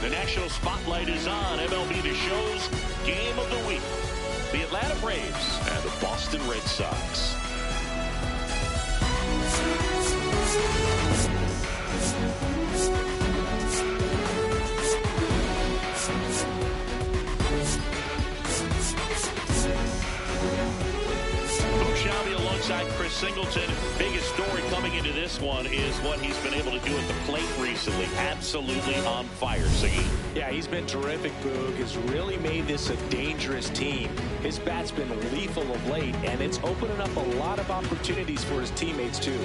The national spotlight is on MLB The Show's Game of the Week. The Atlanta Braves and the Boston Red Sox. Alongside Chris Singleton. Biggest story coming into this one is what he's been able to do at the plate recently. Absolutely on fire, Siggy. Yeah, he's been terrific, Boog. Has really made this a dangerous team. His bat's been lethal of late, and it's opening up a lot of opportunities for his teammates, too.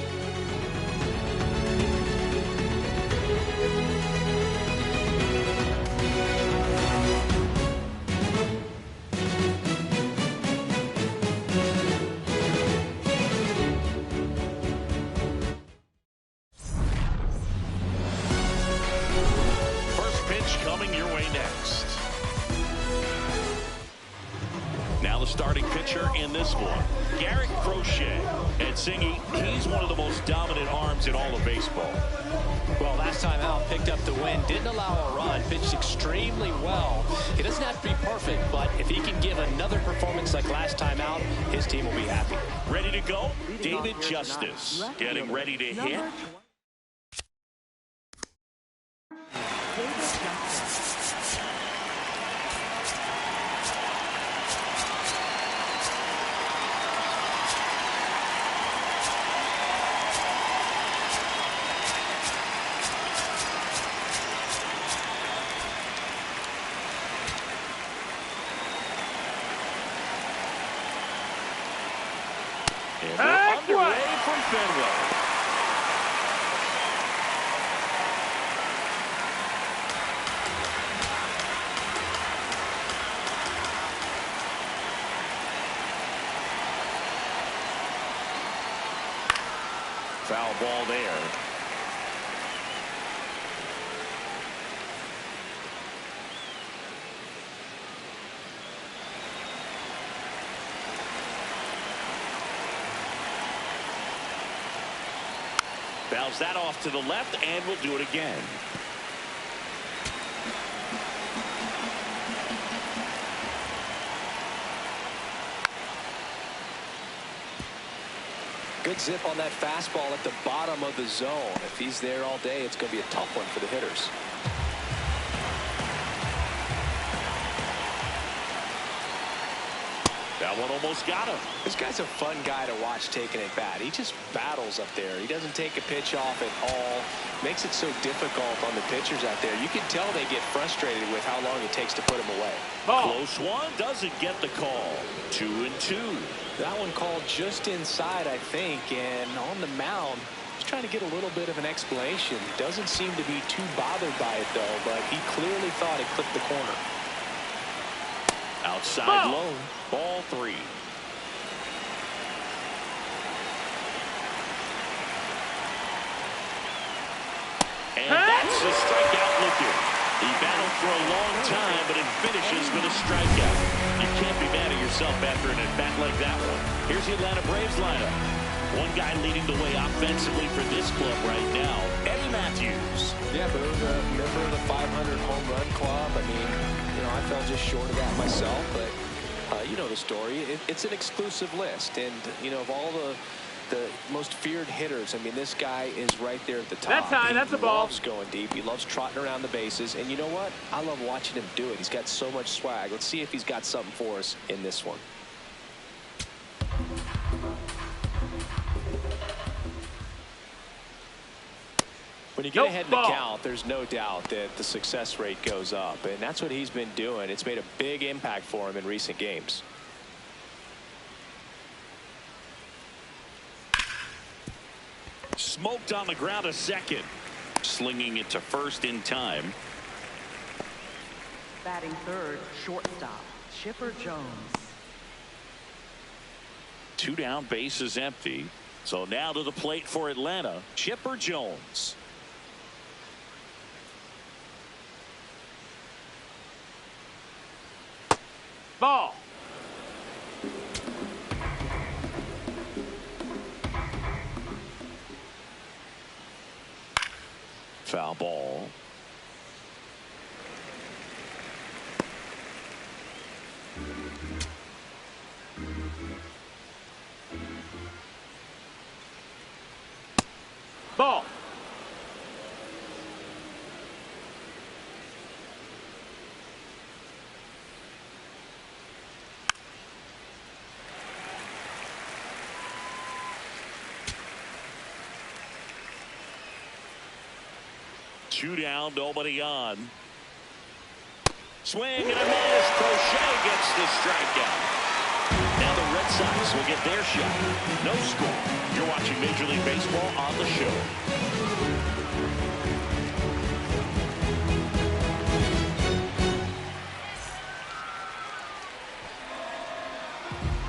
Coming your way next. Now the starting pitcher in this one, Garrett Crochet. And Singy, he's one of the most dominant arms in all of baseball. Well, last time out, picked up the win, didn't allow a run, pitched extremely well. He doesn't have to be perfect, but if he can give another performance like last time out, his team will be happy. Ready to go? David Justice getting ready to hit. And we're underway from Fenway. Foul ball there. Fouls that off to the left, and we'll do it again. Good zip on that fastball at the bottom of the zone. If he's there all day, it's going to be a tough one for the hitters. That one almost got him. This guy's a fun guy to watch taking at bat. He just battles up there. He doesn't take a pitch off at all. Makes it so difficult on the pitchers out there. You can tell they get frustrated with how long it takes to put him away. Close one, doesn't get the call. 2-2. That one called just inside, I think, and on the mound, he's trying to get a little bit of an explanation. Doesn't seem to be too bothered by it, though, but he clearly thought it clipped the corner. Outside low, ball 3. And that's a strikeout looking. He battled for a long time, but it finishes with a strikeout. You can't be mad at yourself after an at-bat like that one. Here's the Atlanta Braves lineup. One guy leading the way offensively for this club right now, Eddie Matthews. Yeah, but a member of the 500 home run club. I mean, you know, I fell just short of that myself, but you know the story. It's an exclusive list, and you know, of all the most feared hitters, I mean, this guy is right there at the top. That's high. That's a ball. He loves going deep. He loves trotting around the bases, and you know what? I love watching him do it. He's got so much swag. Let's see if he's got something for us in this one. When you get ahead in the count, there's no doubt that the success rate goes up, and that's what he's been doing. It's made a big impact for him in recent games. Smoked on the ground a second. Slinging it to first in time. Batting third, shortstop, Chipper Jones. 2 down, bases empty. So now to the plate for Atlanta, Chipper Jones. Ball. Foul ball. Ball. Two down, nobody on. Swing and a miss. Crochet gets the strikeout. Now the Red Sox will get their shot. No score. You're watching Major League Baseball on the show.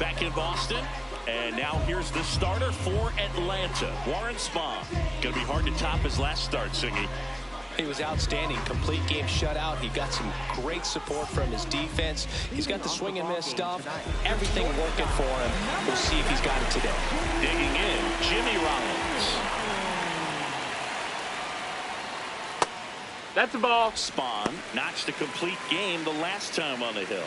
Back in Boston. And now here's the starter for Atlanta, Warren Spahn. Going to be hard to top his last start, Singy. He was outstanding. Complete game shutout. He got some great support from his defense. He's got the swing and miss stuff. Everything working for him. We'll see if he's got it today. Digging in, Jimmy Rollins. That's a ball. Spahn notched a complete game the last time on the hill.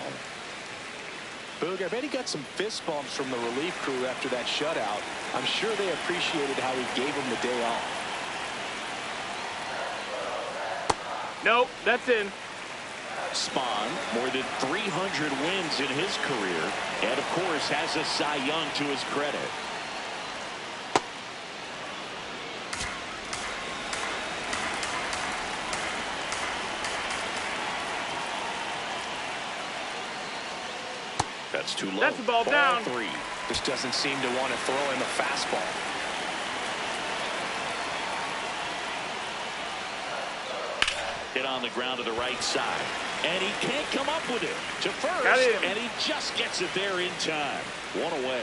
Boog, I bet he got some fist bumps from the relief crew after that shutout. I'm sure they appreciated how he gave him the day off. Nope, that's in. Spahn, more than 300 wins in his career, and of course has a Cy Young to his credit. That's too low. That's the ball down. 3. Just doesn't seem to want to throw him a fastball. Hit on the ground to the right side. And he can't come up with it. To first. Got him. And he just gets it there in time. One away.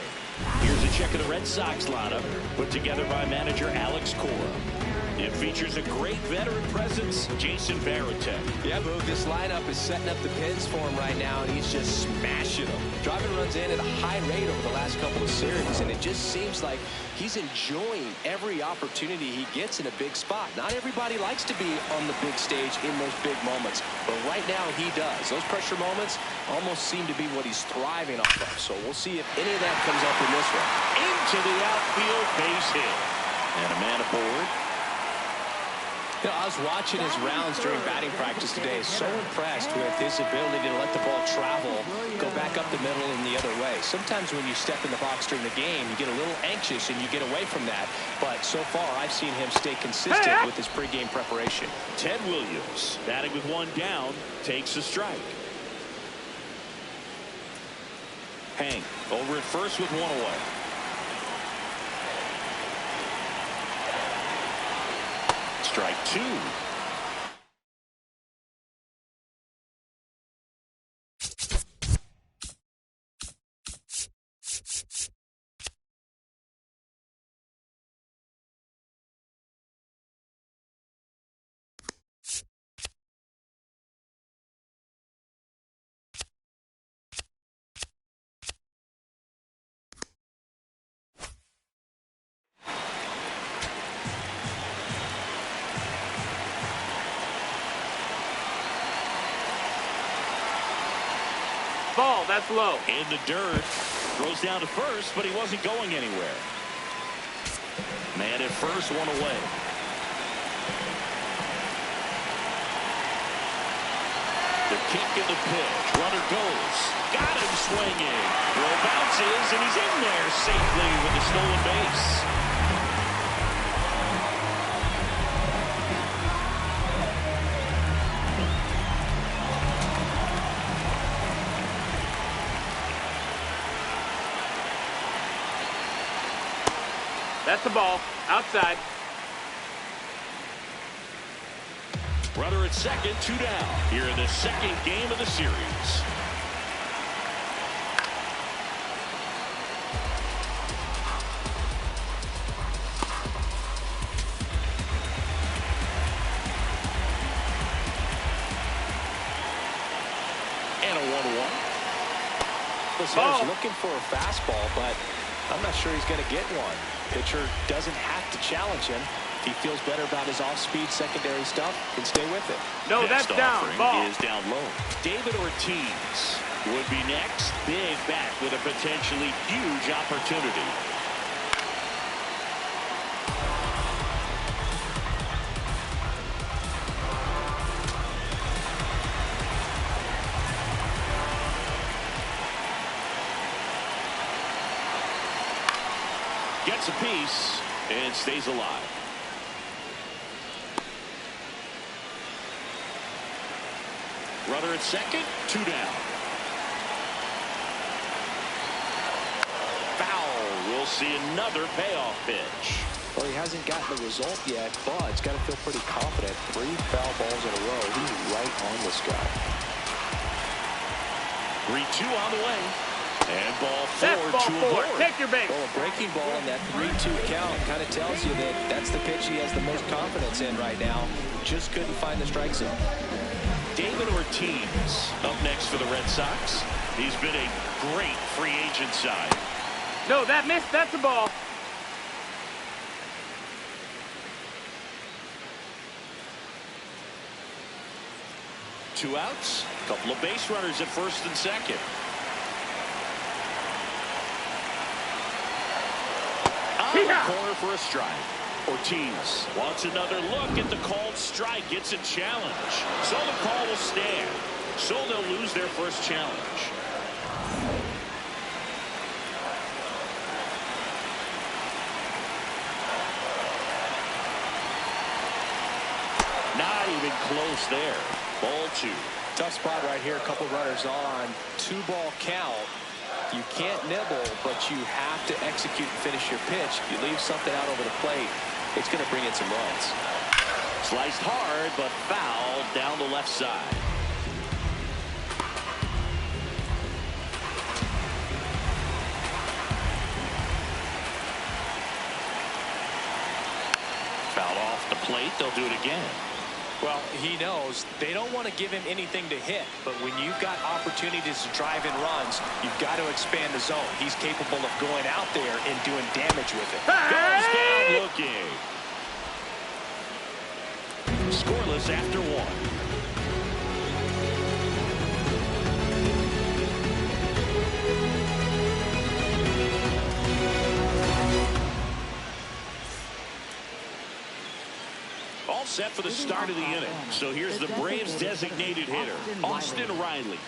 Here's a check of the Red Sox lineup put together by manager Alex Cora. It features a great veteran presence, Jason Varitek. Yeah, Boog, this lineup is setting up the pins for him right now, and he's just smashing them. Driving runs in at a high rate over the last couple of series, and it just seems like he's enjoying every opportunity he gets in a big spot. Not everybody likes to be on the big stage in those big moments, but right now he does. Those pressure moments almost seem to be what he's thriving off of, so we'll see if any of that comes up in this one. Into the outfield, base hit. And a man aboard. You know, I was watching his rounds during batting practice today. So impressed with his ability to let the ball travel, go back up the middle and the other way. Sometimes when you step in the box during the game, you get a little anxious and you get away from that. But so far, I've seen him stay consistent with his pregame preparation. Ted Williams, batting with one down, takes a strike. Hank over at first with one away. Strike 2. Ball, that's low. In the dirt. Throws down to first, but he wasn't going anywhere. Man at first, one away. The kick and the pitch. Runner goes. Got him swinging. Throw bounces, and he's in there safely with the stolen base. That's the ball. Outside. Runner at second, 2 down. Here in the second game of the series. And a 1-1. This hitter's looking for a fastball, but I'm not sure he's going to get one. Pitcher doesn't have to challenge him. If he feels better about his off-speed secondary stuff, can stay with it. No, that's down. Ball. Is down low. David Ortiz would be next. Big bat with a potentially huge opportunity. gets a piece and stays alive. Runner at second, 2 down. Foul. We'll see another payoff pitch. Well, he hasn't gotten the result yet, but he's got to feel pretty confident. 3 foul balls in a row. He's right on this guy. 3-2 on the way. And ball 4 That's to ball 4. avoid. Take your base. Well, a breaking ball in that 3-2 count kind of tells you that that's the pitch he has the most confidence in right now. Just couldn't find the strike zone. David Ortiz up next for the Red Sox. He's been a great free agent side. No, that missed. That's a ball. Two outs, a couple of base runners at first and second. On the corner for a strike. Ortiz wants another look at the called strike. It's a challenge. So the call will stand. So they'll lose their first challenge. Not even close there. Ball 2. Tough spot right here. A couple runners on. 2-ball count. You can't nibble, but you have to execute and finish your pitch. If you leave something out over the plate, it's going to bring in some runs. Sliced hard, but foul down the left side. Foul off the plate. They'll do it again. Well, he knows they don't want to give him anything to hit, but when you've got opportunities to drive in runs, you've got to expand the zone. He's capable of going out there and doing damage with it. Goes down looking. Scoreless after 1. All set for the start of the inning. So here's the Braves' designated hitter, Austin Riley.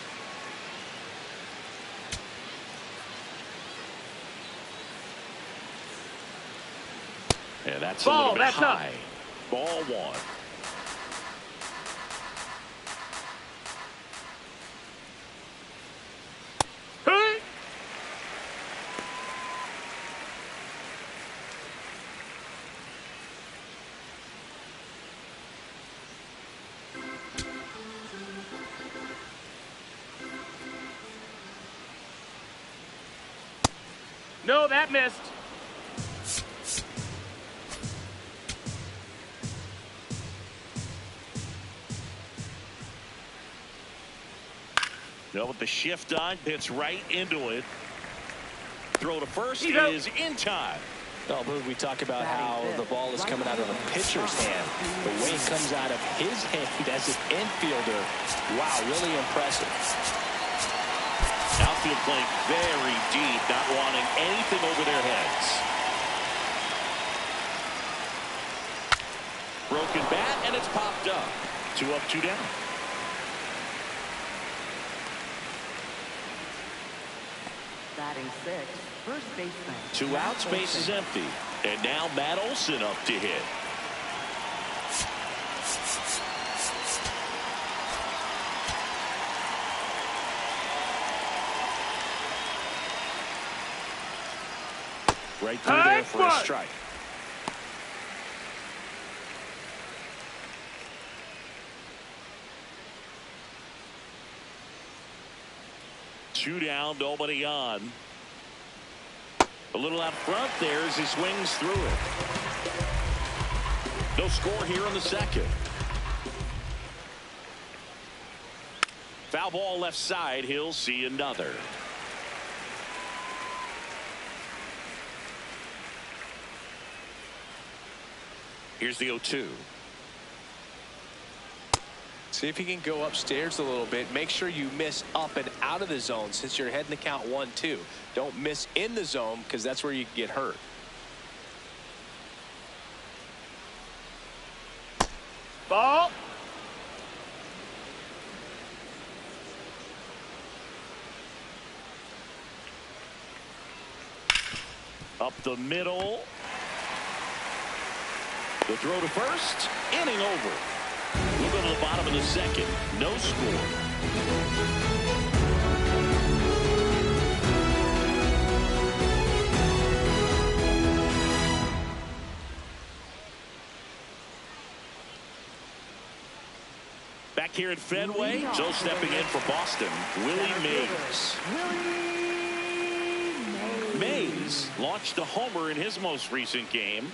Yeah, that's a little bit high. Ball 1. No, that missed. Now with the shift on, hits right into it. Throw to first is in time. No, but we talk about how the ball is coming out of the pitcher's hand. The way it comes out of his hand as an infielder, wow, really impressive. Outfield playing very deep, not wanting anything over their heads. Broken bat, and it's popped up. 2 up, 2 down. Batting 6th, first baseman. 2 outs, base is empty. And now Matt Olson up to hit. Right through there for a strike. Two down, nobody on. A little out front there as he swings through it. No score here in the second. Foul ball left side. He'll see another. Here's the 0-2. See if you can go upstairs a little bit. Make sure you miss up and out of the zone since you're heading the count 1-2. Don't miss in the zone because that's where you can get hurt. Ball. Up the middle. The throw to first. Inning over. We'll go to the bottom of the second. No score. Back here at Fenway, so stepping in for Boston, Willie Mays. Mays launched a homer in his most recent game.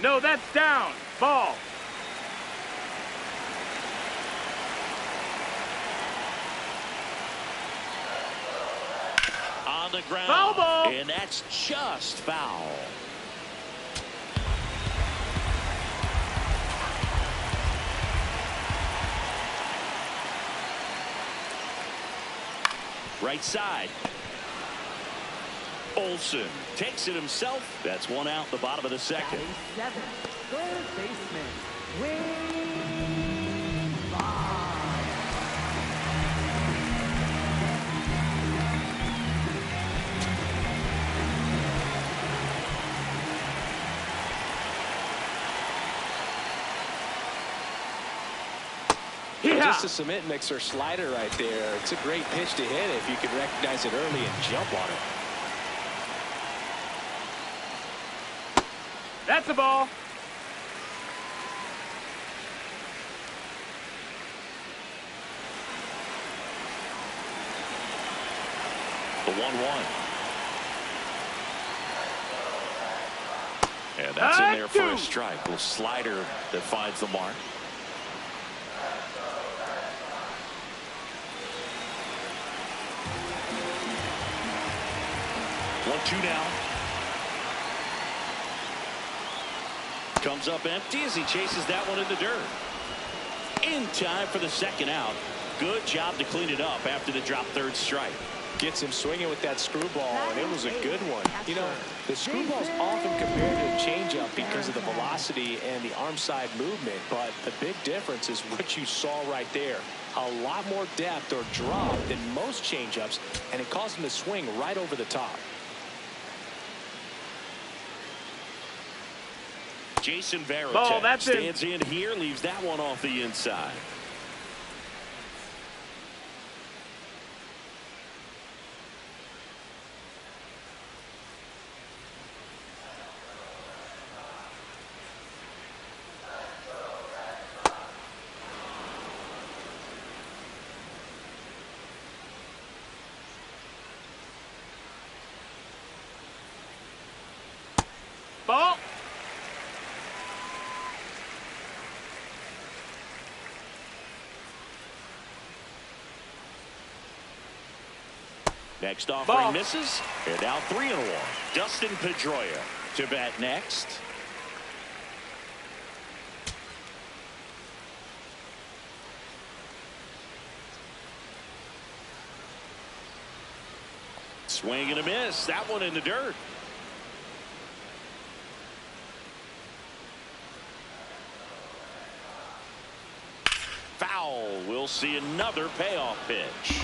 No, that's down. Ball. On the ground. Foul ball. And that's just foul. Right side. Olsen takes it himself. That's one out, the bottom of the second. Batting 7, third baseman, Wade. Just a cement mixer slider right there. It's a great pitch to hit if you can recognize it early and jump on it. That's a ball. The 1-1. And that's in there for a strike. A little slider that finds the mark. 1-2 now. Comes up empty as he chases that one in the dirt. In time for the second out. Good job to clean it up after the drop third strike. Gets him swinging with that screwball, and it was a good one. You know, the screwball is often compared to a changeup because of the velocity and the arm side movement, but the big difference is what you saw right there. A lot more depth or drop than most changeups, and it caused him to swing right over the top. Jason Varitek stands in here, leaves that one off the inside. Ball. Next offering misses, and now 3-1. Dustin Pedroia to bat next. Swing and a miss. That one in the dirt. Foul. We'll see another payoff pitch.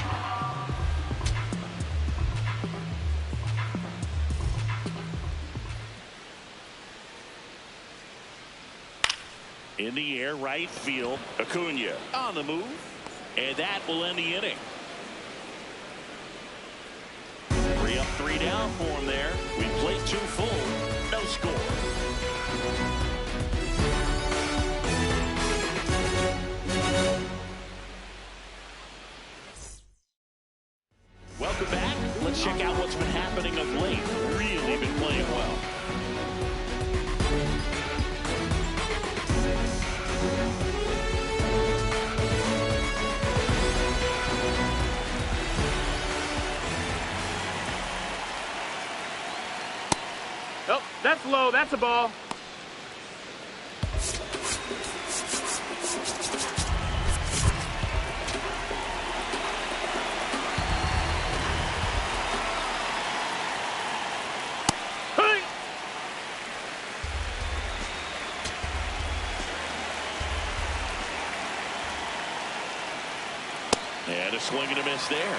In the air, right field. Acuna on the move, and that will end the inning. 3 up, 3 down for him there. We played 2 full, no score. Welcome back. Let's check out what's been happening of late. Really been playing well. Oh, that's low. That's a ball. And a swing and a miss there.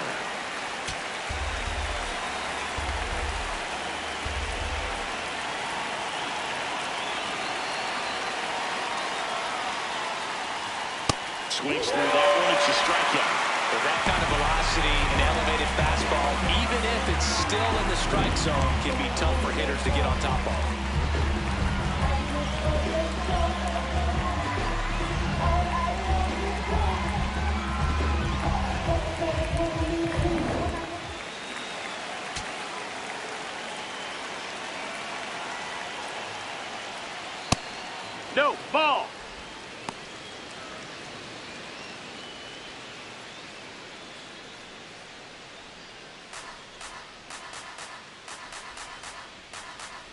Swings through that one. It's a strikeout. With that kind of velocity and elevated fastball, even if it's still in the strike zone, can be tough for hitters to get on top of. No, ball.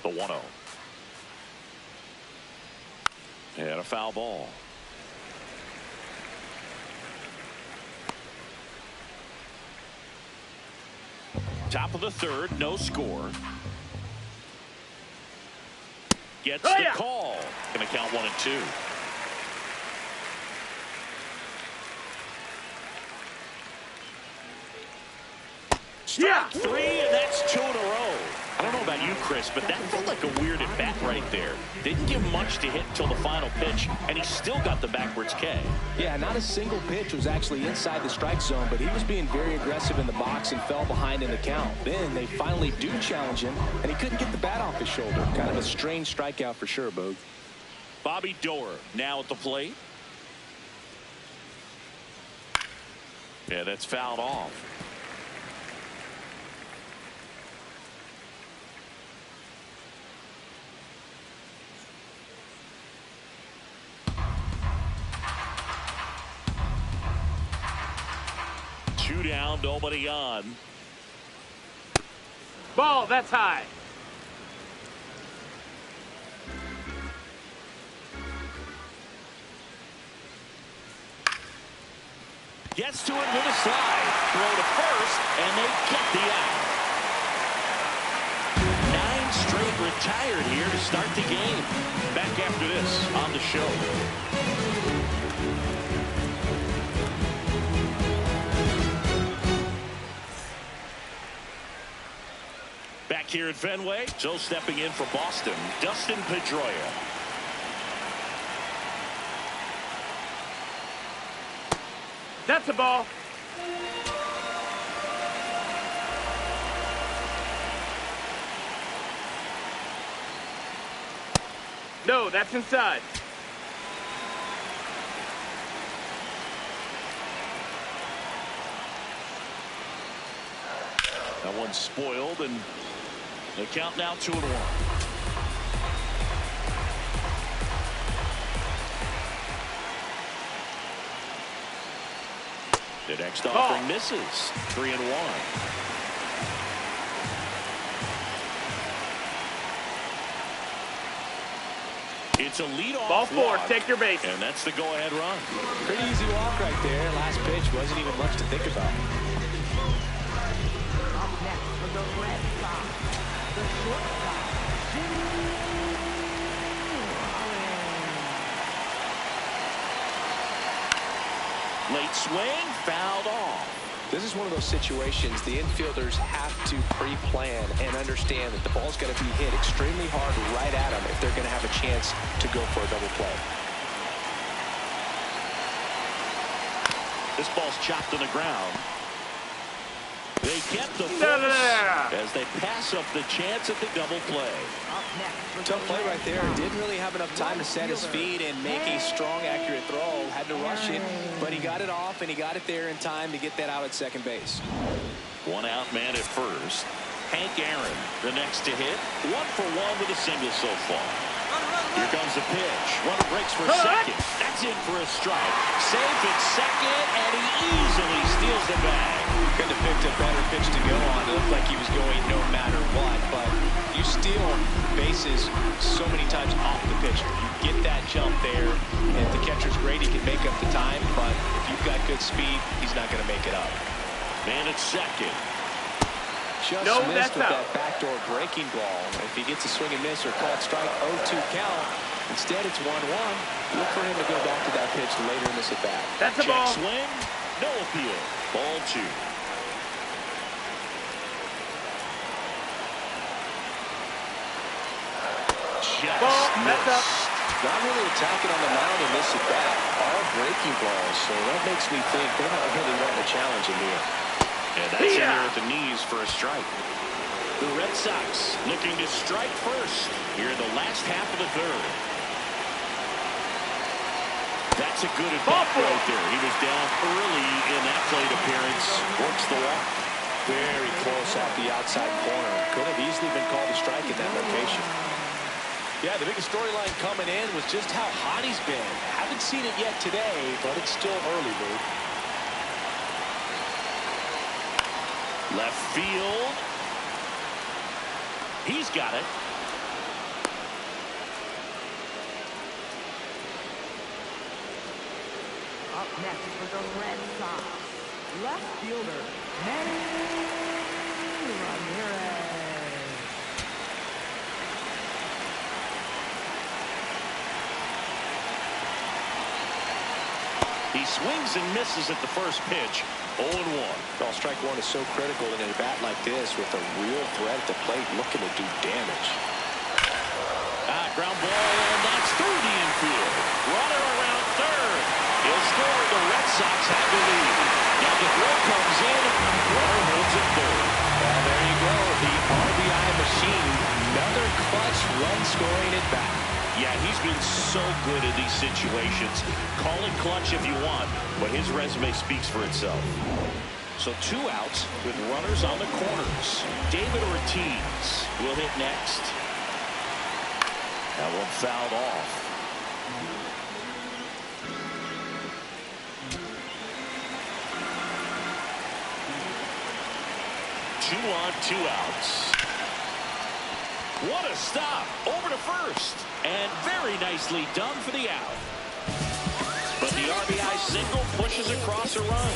The 1-0. And a foul ball. Top of the third, no score. Gets the call. Going to count 1-2. Strike three, and that's 2 in a row. I don't know about you, Chris, but that felt like a weird at-bat right there. Didn't give much to hit until the final pitch, and he still got the backwards K. Yeah, not a single pitch was actually inside the strike zone, but he was being very aggressive in the box and fell behind in the count. Then they finally do challenge him, and he couldn't get the bat off his shoulder. Kind of a strange strikeout for sure, Boog. Bobby Doerr now at the plate. Yeah, that's fouled off. Two down, nobody on. Ball, that's high. Gets to it with a slide. Throw to first, and they get the out. 9 straight retired here to start the game. Back after this on the show. Back here at Fenway, so stepping in for Boston, Dustin Pedroia. That's a ball. No, that's inside. That one's spoiled, and the count now 2-1. The next offering misses. 3-1. It's a leadoff Ball 4, walk, take your base. and that's the go-ahead run. Pretty easy walk right there. Last pitch wasn't even much to think about. Up next for the Red Sox, the shortstop, Jimmy. Late swing, fouled off. This is one of those situations the infielders have to pre-plan and understand that the ball's got to be hit extremely hard right at them if they're going to have a chance to go for a double play. This ball's chopped on the ground. They get the first as they pass up the chance at the double play. Up next for Tough the play Red right there. Sox, Didn't really have enough time to set his feet and make a strong, accurate throw. Had to rush it, but he got it off, and he got it there in time to get that out at second base. One out man at first. Hank Aaron, the next to hit. 1 for 1 with a single so far. Here comes the pitch. Runner breaks for second. That's in for a strike. Safe at second, and he easily steals the bag. Couldn't have picked a better pitch to go on. It looked like he was going no matter what, but you steal bases so many times off the pitcher. You get that jump there, and if the catcher's great, he can make up the time, but if you've got good speed, he's not going to make it up. Man at second. Just missed with that backdoor breaking ball. If he gets a swing and miss or called strike, 0-2 count. Instead, it's 1-1. Look for him to go back to that pitch later in this at-bat. That's a Check ball. swing. No appeal. Ball 2. Just Ball. That's up. Not really attacking on the mound in this at bat. All breaking balls, so that makes me think they're not really wanting to challenge him here. And that's in there at the knees for a strike. The Red Sox looking to strike first here in the last half of the third. That's a good at-bat right there. He was down early in that plate appearance. Works the walk. Very close off the outside corner. Could have easily been called a strike in that location. Yeah, the biggest storyline coming in was just how hot he's been. Haven't seen it yet today, but it's still early, dude. Left field. He's got it. Up next for the Red Sox, left fielder, Manny Ramirez. He swings and misses at the first pitch. 0-1. Well, strike one is so critical in a bat like this with a real threat at the plate looking to do damage. Ground ball, and that's through the infield. Runner around third. He'll score. The Red Sox have the lead. Now the throw comes in. Runner holds it third. Well, there you go. The RBI machine. Another clutch run scoring at bat. Yeah, he's been so good in these situations. Call it clutch if you want, but his resume speaks for itself. So 2 outs with runners on the corners. David Ortiz will hit next. That one fouled off. Two on, 2 outs. What a stop. Over to first. And very nicely done for the out. But the RBI single pushes across a run.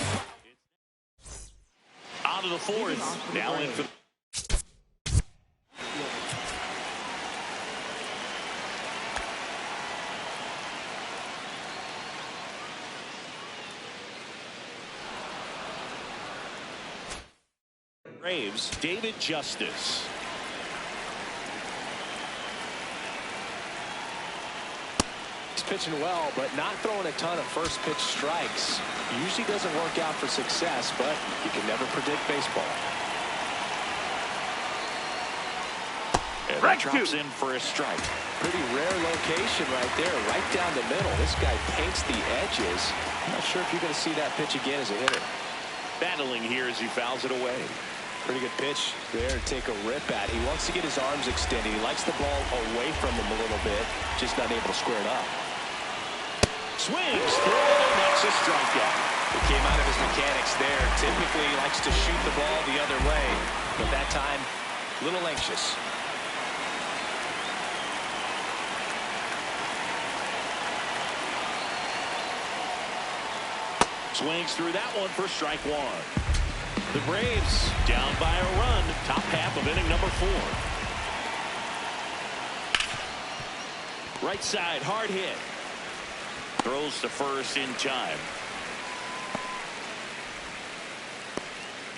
Out of the 4th. Now in for Braves, David Justice. He's pitching well, but not throwing a ton of first pitch strikes. Usually doesn't work out for success, but you can never predict baseball. And that drops in for a strike. Pretty rare location right there, right down the middle. This guy paints the edges. I'm not sure if you're going to see that pitch again as a hitter. Battling here as he fouls it away. Pretty good pitch there to take a rip at. He wants to get his arms extended. He likes the ball away from him a little bit, just not able to square it up. Swings through it, and that's a strikeout. It came out of his mechanics there. Typically, he likes to shoot the ball the other way, but that time, a little anxious. Swings through that one for strike 1. The Braves down by a run, top half of inning number 4. Right side, hard hit. Throws to first in time.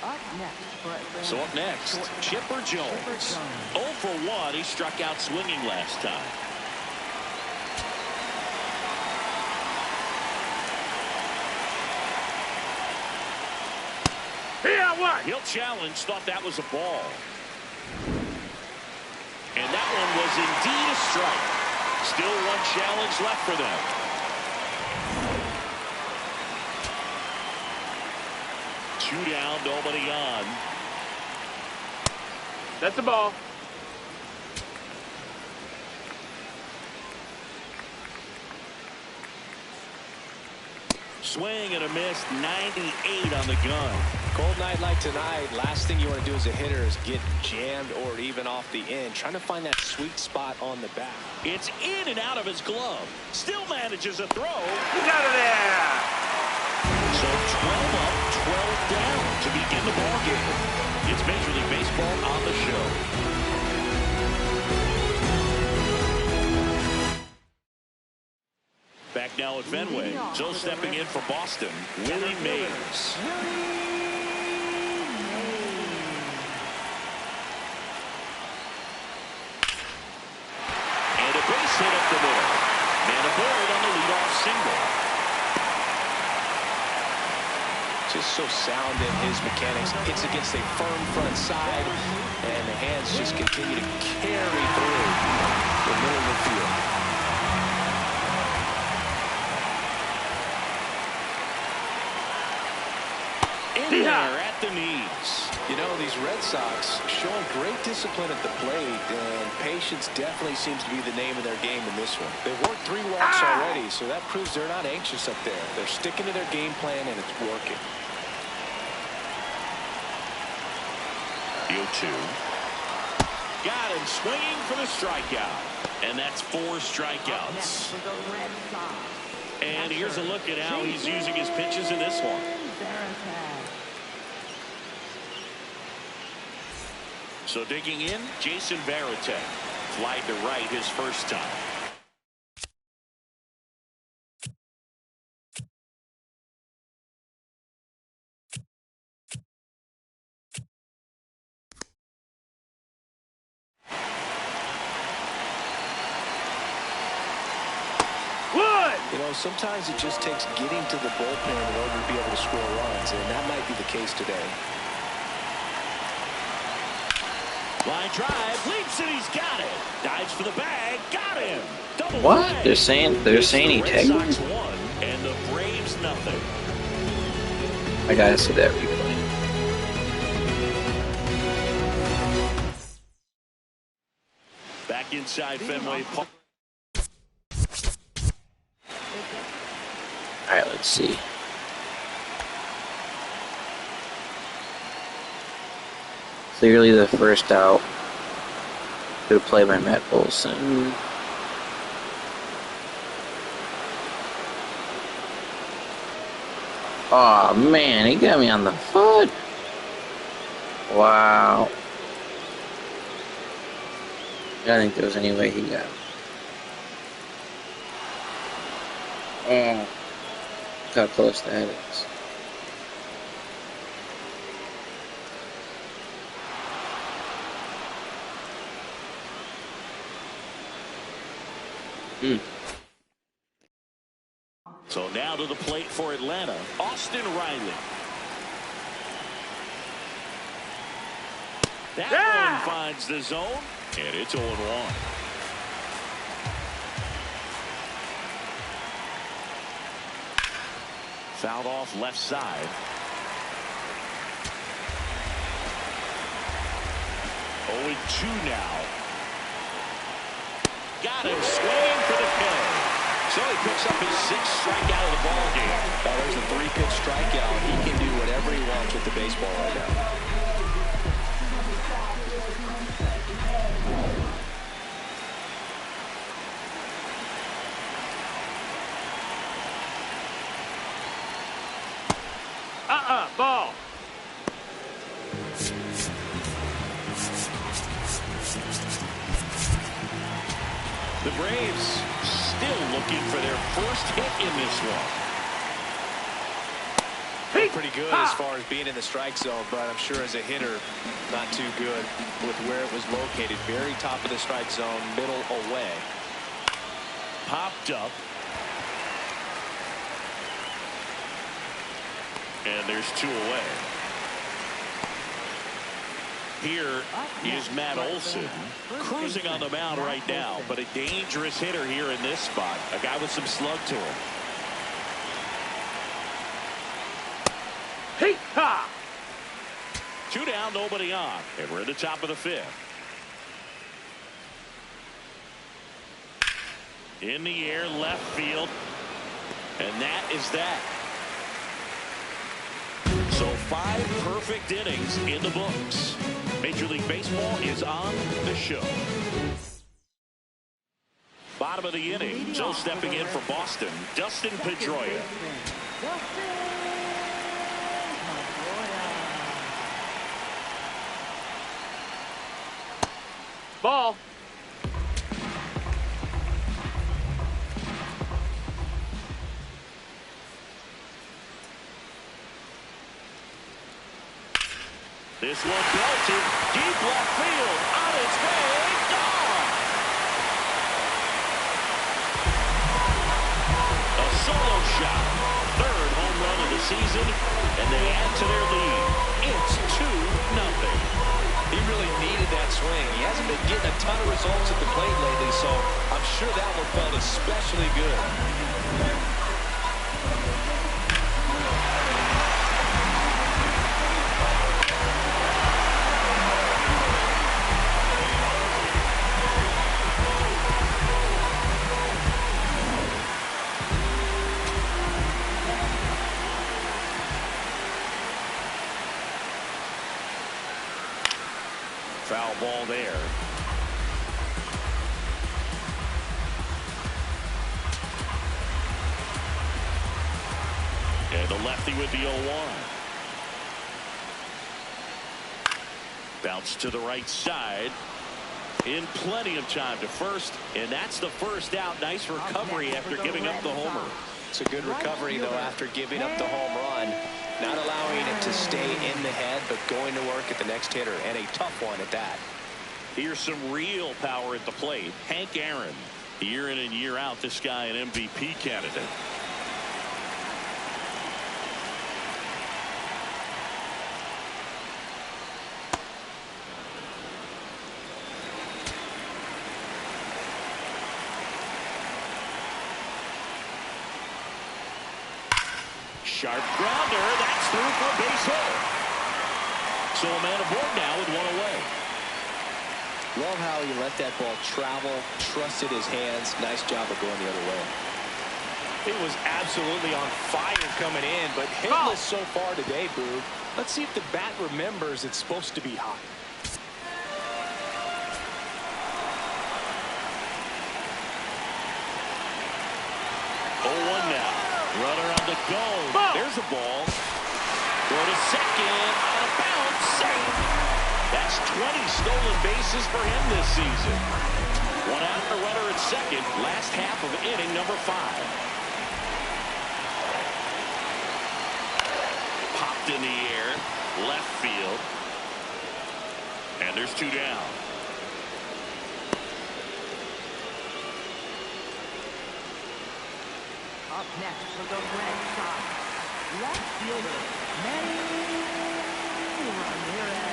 Up next for Atlanta. So up next, Chipper Jones. 0 for 1. He struck out swinging last time. He'll challenge, thought that was a ball. And that one was indeed a strike. Still one challenge left for them. Two down, nobody on. That's a ball. Swing and a miss, 98 on the gun. Cold night like tonight, last thing you want to do as a hitter is get jammed or even off the end. Trying to find that sweet spot on the bat. It's in and out of his glove. Still manages a throw. Get out of there. So 12 up, 12 down to begin the ball game. It's Major League Baseball on the show. Back now now at Fenway. So stepping in for Boston, Willie Mays. And a base hit up the middle. And a bird on the leadoff single. Just so sound in his mechanics. It's against a firm front side, and the hands just continue to carry through the middle of the field. In there at the knees. You know, these Red Sox showing great discipline at the plate, and patience definitely seems to be the name of their game in this one. They've worked 3 walks already, so that proves they're not anxious up there. They're sticking to their game plan, and it's working. 0-2. Got him swinging for the strikeout. And that's 4 strikeouts. For the Red Sox. And here's a look at how he's using his pitches in this one. So digging in, Jason Varitek. Flied to right his first time. You know, sometimes it just takes getting to the bullpen in order to be able to score runs, and that might be the case today. Line drive, leaps and he's got it. Dives for the bag, got him. Double What? play. They're saying he Red tagged Sox him? won and the Braves nothing. I gotta see that replay. Back inside Fenway Park. Alright, let's see. Clearly the first out. Good play by Matt Olson. Aw, oh, man, he got me on the foot. Wow. I don't think there was any way he got him. Oh. Look how close that is. So now to the plate for Atlanta, Austin Riley. That one finds the zone, and it's 0-1. Fouled off left side. 0-2 now. Got him swinging for the kill. So he picks up his 6th strikeout of the ball game. Well, there's a 3-pitch strikeout. He can do whatever he wants with the baseball right now. Ball. The Braves still looking for their first hit in this one. Pretty good as far as being in the strike zone, but I'm sure as a hitter, not too good with where it was located. Very top of the strike zone, middle away. Popped up. And there's 2 away. Here is Matt Olson cruising on the mound right now, but a dangerous hitter here in this spot. A guy with some slug to him. Hey, ha! 2 down, nobody on. And we're at the top of the 5th. In the air, left field. And that is that. So 5 perfect innings in the books. Major League Baseball is on the show. Bottom of the inning. So stepping in for Boston, Dustin Pedroia. This one belted deep left field. On its way, gone. A solo shot. Third home run of the season, and they add to their lead. It's 2-0. He really needed that swing. He hasn't been getting a ton of results at the plate lately, so I'm sure that one felt especially good. Foul ball there. And the lefty with the 0-1. Bounce to the right side. In plenty of time to first, and that's the first out. Nice recovery after giving up the homer. It's a good recovery, though, after giving up the home run. Not allowing it to stay in the head, but going to work at the next hitter, and a tough one at that. Here's some real power at the plate. Hank Aaron. Year in and year out, this guy an MVP candidate. Sharp grounder. That's through for a base hit. So a man aboard now with one away. Love how he let that ball travel, trusted his hands. Nice job of going the other way. It was absolutely on fire coming in, but hitless so far today, Boo. Let's see if the bat remembers it's supposed to be hot. 0-1 now. Runner on the go. There's a ball. Throw to second. On a bounce. Safe. That's 20 stolen bases for him this season. One out and a runner at second. Last half of inning number 5. Popped in the air. Left field. And there's 2 down. Up next for the Red Sox, left fielder, Ramirez.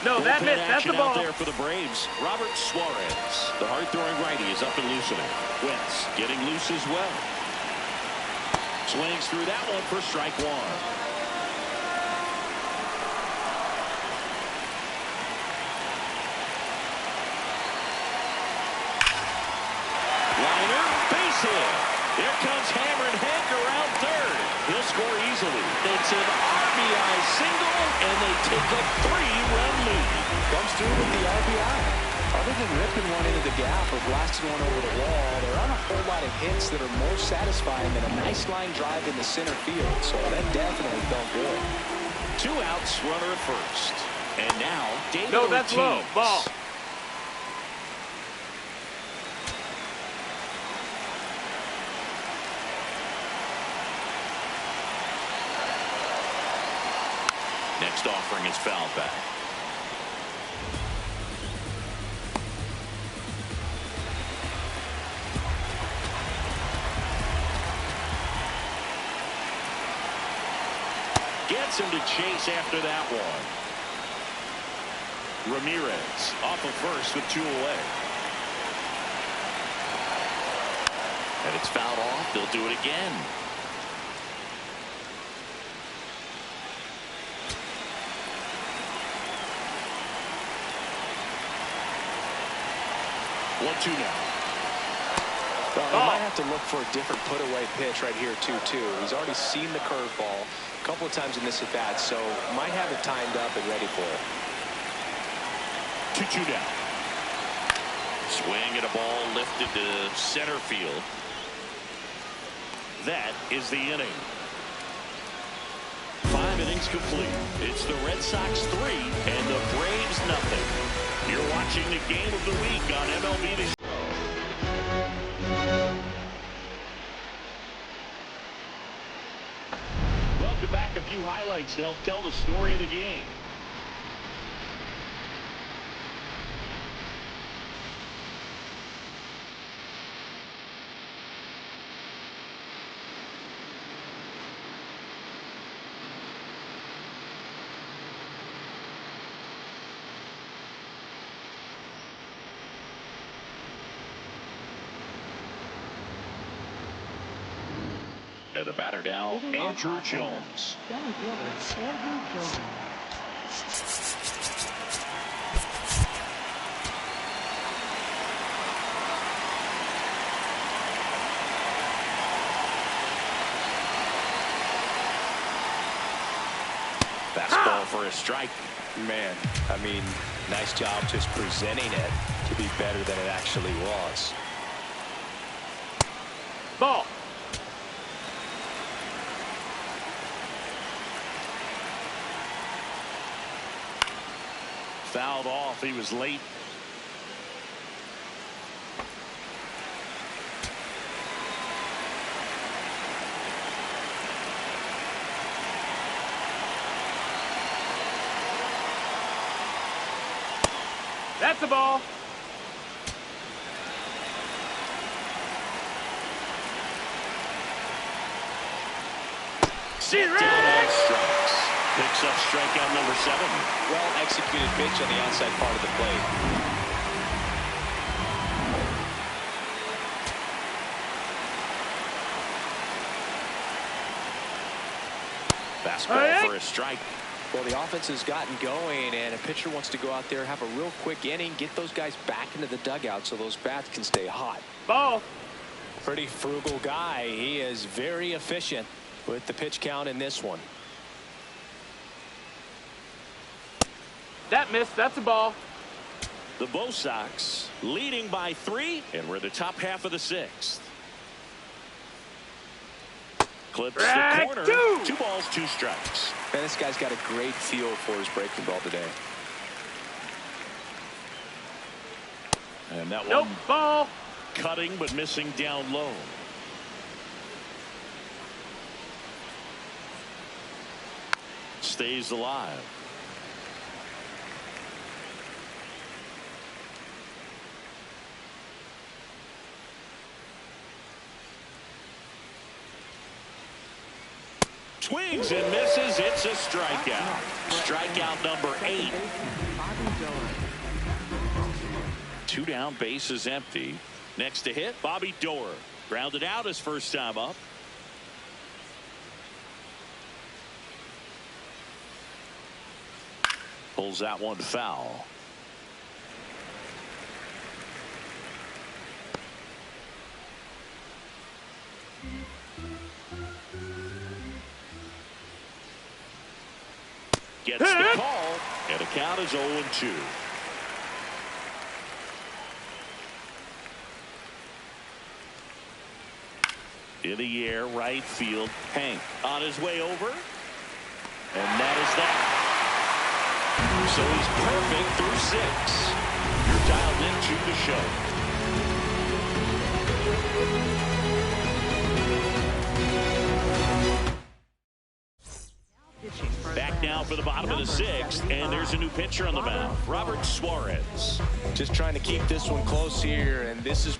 No, that missed. That's the Action ball. out there for the Braves. Robert Suarez, the hard-throwing righty, is up and loosening. Wentz getting loose as well. Swings through that one for strike 1. Here comes Hammer and Hank around third. He'll score easily. It's an RBI single, and they take a 3-run lead. Comes through with the RBI. Other than ripping one into the gap or blasting one over the wall, there aren't a whole lot of hits that are more satisfying than a nice line drive in the center field. So that definitely felt good. 2 outs, runner at first. And now, David No, that's low. Ortiz. Ball. Next offering is fouled back. Gets him to chase after that one. Ramirez off of first with 2 away. And it's fouled off. They'll do it again. One, 2 now. Well, he might have to look for a different put-away pitch right here, 2-2. He's already seen the curveball a couple of times in this at-bat, so might have it timed up and ready for it. 2-2 down. Swing at a ball lifted to center field. That is the inning. 5 innings complete. It's the Red Sox 3 and the Braves nothing. You're watching the game of the week on MLB The Show. to back a few highlights to help tell the story of the game. And the batter now, Andrew Jones. Center fielder, Andrew Jones. Fastball for a strike. Man, I mean, nice job just presenting it to be better than it actually was. Ball. Fouled off. He was late. That's a ball. Sit down on strikes. Picks up strikeout number 7. Well executed pitch on the outside part of the plate. Fastball for a strike. Well, the offense has gotten going, and a pitcher wants to go out there, have a real quick inning, get those guys back into the dugout so those bats can stay hot. Ball. Pretty frugal guy. He is very efficient with the pitch count in this one. That missed. That's a ball. The Red Sox leading by 3, and we're in the top half of the 6th. Clips the corner. 2 balls, 2 strikes. Man, this guy's got a great feel for his breaking ball today. And that Nope. one Ball. cutting but missing down low. Stays alive. Swings and misses. It's a strikeout. Strikeout number 8. 2 down, base is empty. Next to hit, Bobby Doerr. Grounded out his first time up. Pulls that one foul. Gets the call, and the count is 0-2. In the air, right field. Hank on his way over. And that is that. So he's perfect through 6. You're dialed into the show. Back now for the bottom of the 6th, and there's a new pitcher on the mound, Robert Suarez. Just trying to keep this one close here, and this is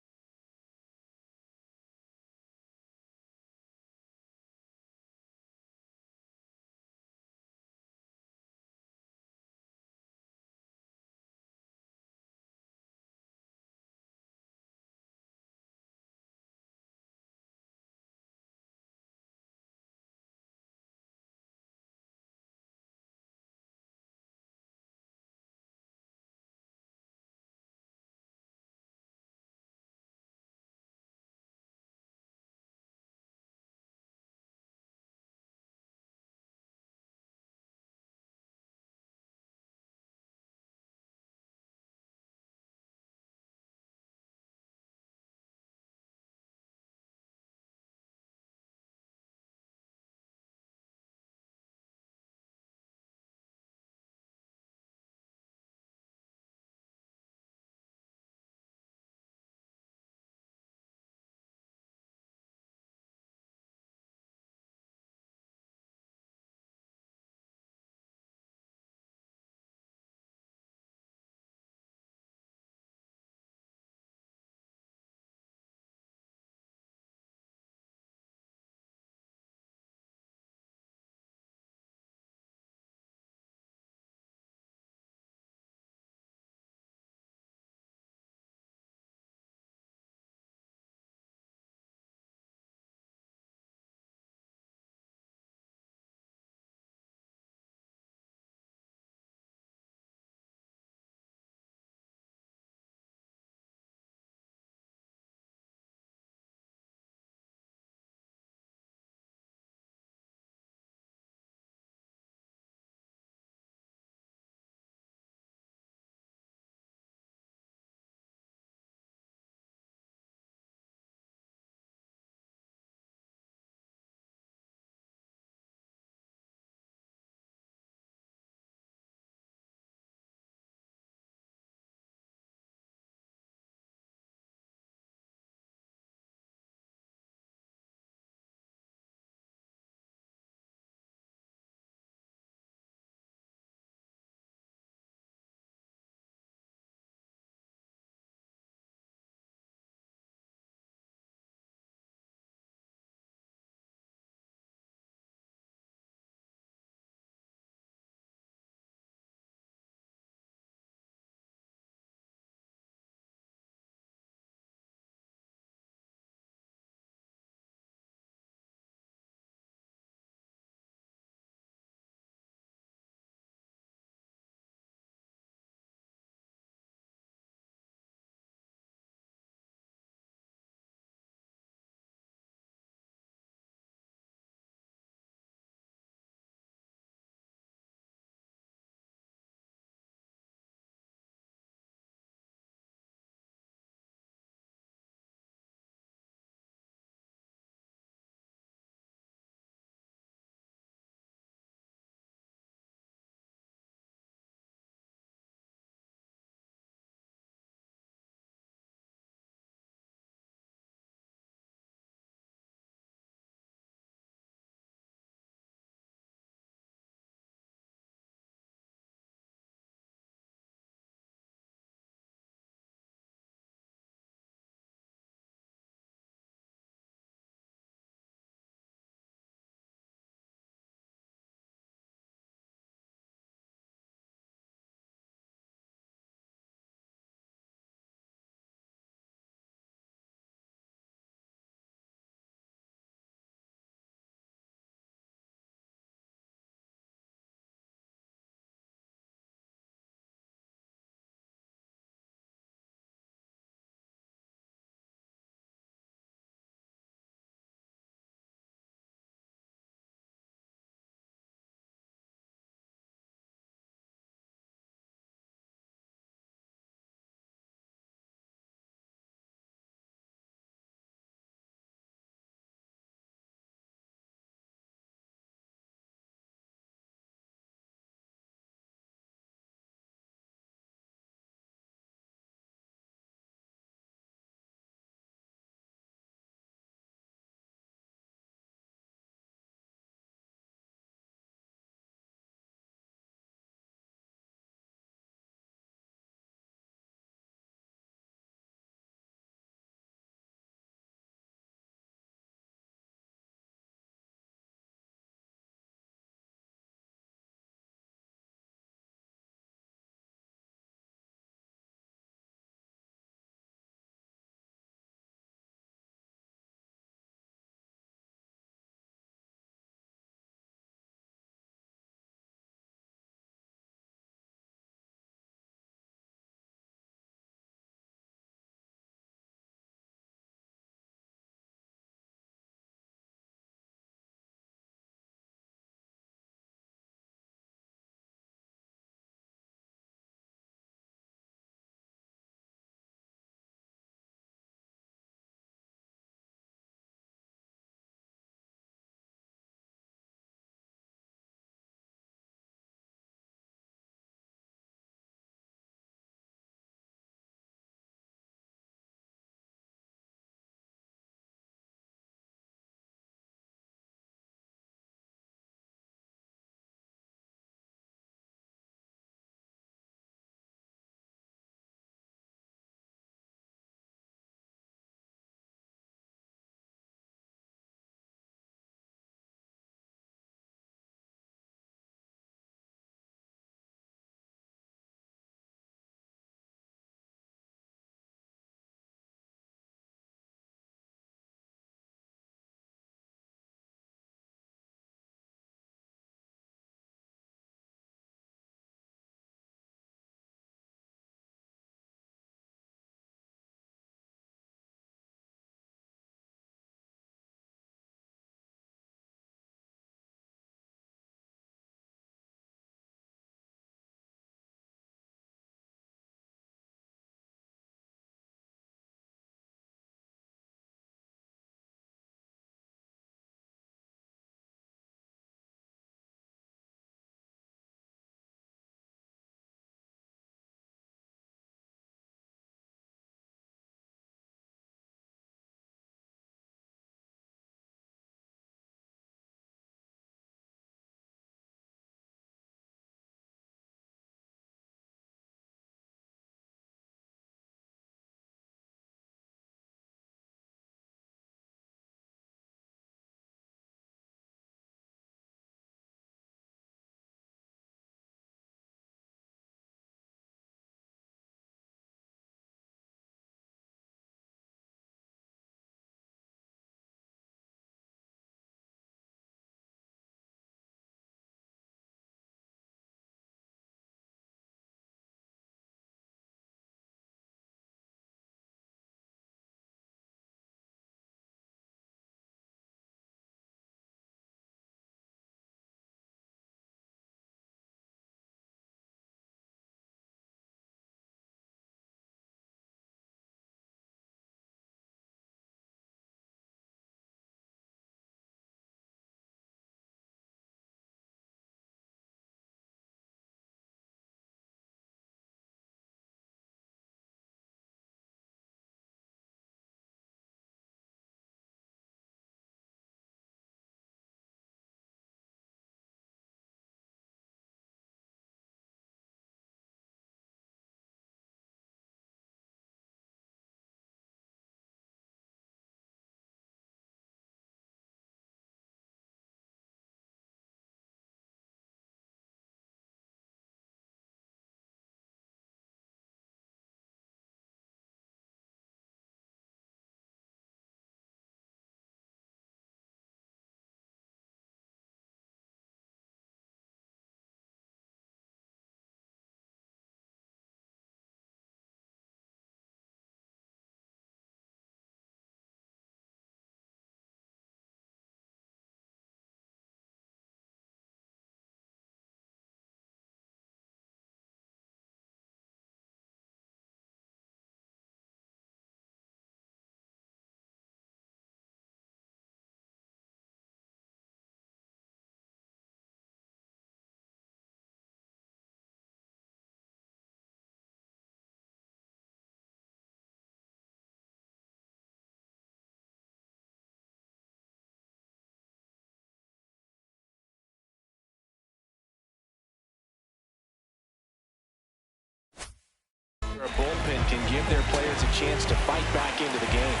can give their players a chance to fight back into the game.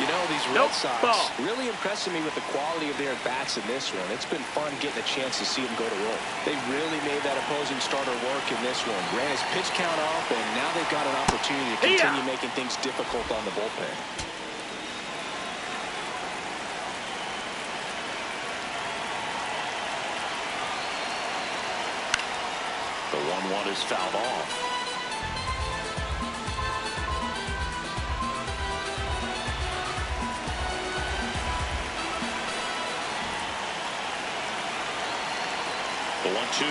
You know, these Red Sox really impressing me with the quality of their bats in this one. It's been fun getting a chance to see them go to work. They really made that opposing starter work in this one. Ran his pitch count up, and now they've got an opportunity to continue making things difficult on the bullpen. The 1-1 is fouled off. The 1-2.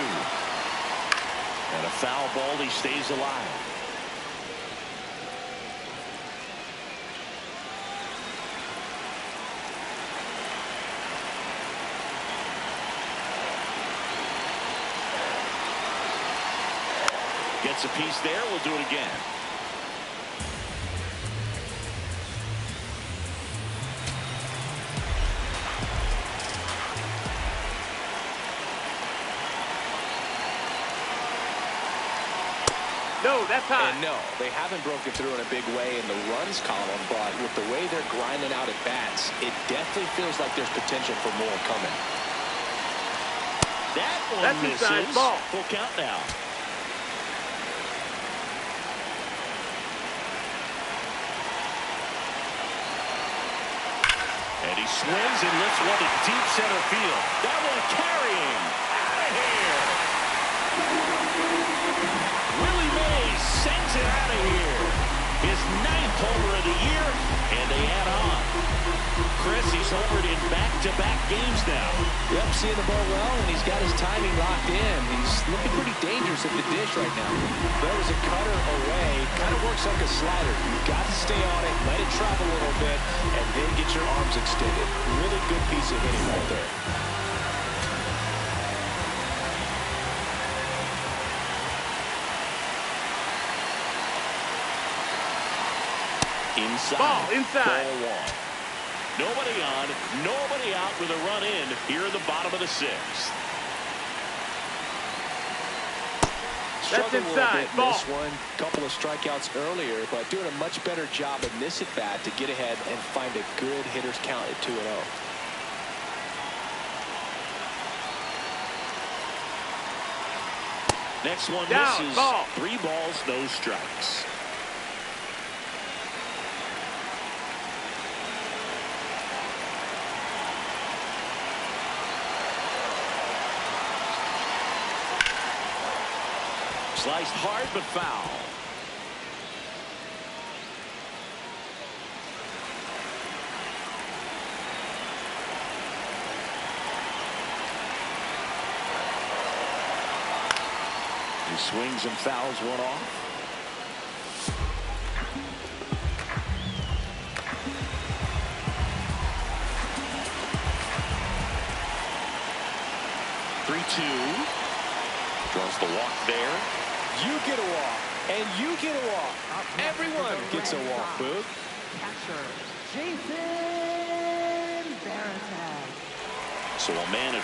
And a foul ball. He stays alive. Gets a piece there. We'll do it again. No, that's high. And no, they haven't broken through in a big way in the runs column, but with the way they're grinding out at bats, it definitely feels like there's potential for more coming. That one That's misses. inside ball. Full count now. And he swings and lifts one to deep center field. That one carrying. Out of here. Willie Mays sends it out of here. His 9th homer of the year, and they add on. Chris, he's homered in back-to-back games now. Yep, seeing the ball well, and he's got his timing locked in. He's looking pretty dangerous at the dish right now. There was a cutter away. Kind of works like a slider. You've got to stay on it, let it travel a little bit, and then get your arms extended. Really good piece of hitting right there. Inside. Ball inside. Ball 1. Nobody on, nobody out with a run in here in the bottom of the 6th. Struggled a little inside. bit in Ball. this one. Couple of strikeouts earlier, but doing a much better job in this at bat to get ahead and find a good hitter's count at 2-0. Next one Down. misses. Ball. 3 balls, no strikes. Sliced hard but foul. He swings and fouls one off. Draws the walk there. You get a walk, and you get a walk. Everyone gets a walk, Boog. Catcher, Jason Varitek. So a man at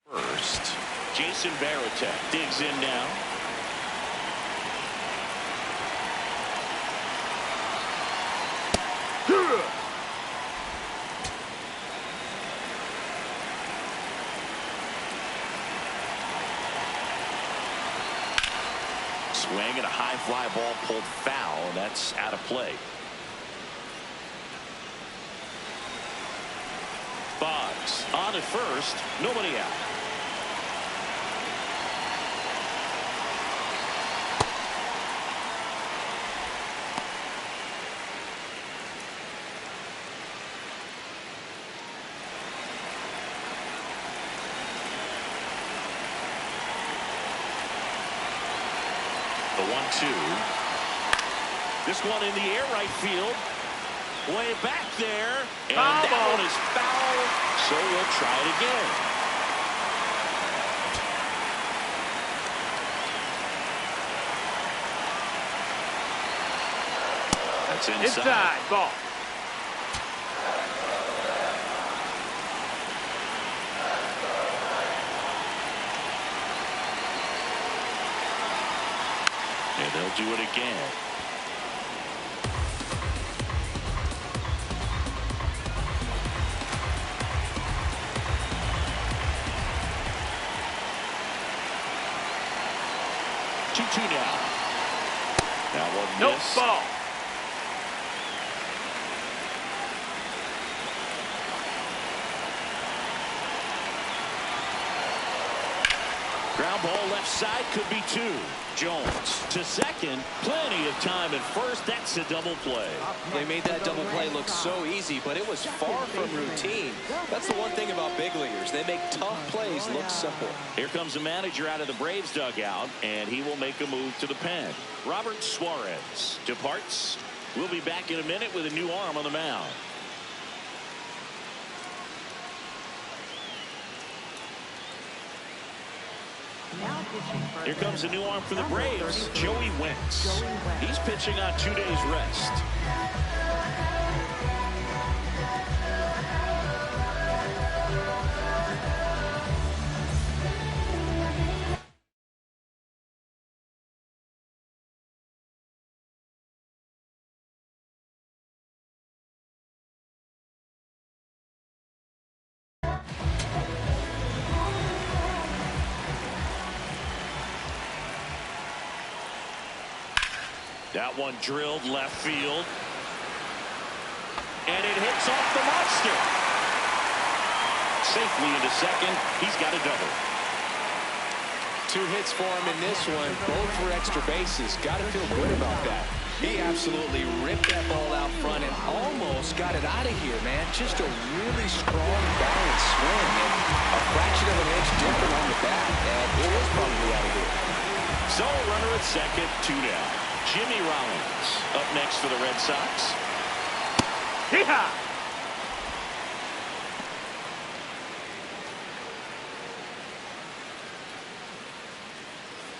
first. Jason Varitek digs in now. Swing and a high fly ball pulled foul, and that's out of play. Boggs on at first, nobody out. The 1-2. This one in the air right field. Way back there. And that one is foul. So we'll try it again. That's inside. Inside. Ball. And they'll do it again. Two now. That one Nope, missed. ball. Ground ball left side, could be two. Jones to second. Plenty of time at first. That's a double play. They made that double play look so easy, but it was far from routine. That's the one thing about big leaguers. They make tough plays look simple. Here comes the manager out of the Braves dugout, and he will make a move to the pen. Robert Suarez departs. We'll be back in a minute with a new arm on the mound. Here comes a new arm for the Braves, Joey Wentz. He's pitching on 2 days rest. That one drilled left field. And it hits off the monster. Safely into second. He's got a double. 2 hits for him in this one. Both were extra bases. Got to feel good about that. He absolutely ripped that ball out front and almost got it out of here, man. Just a really strong balanced swing. And a fraction of an inch different on the bat. And it was probably out of here. So a runner at second, 2 down. Jimmy Rollins up next for the Red Sox. Yeehaw!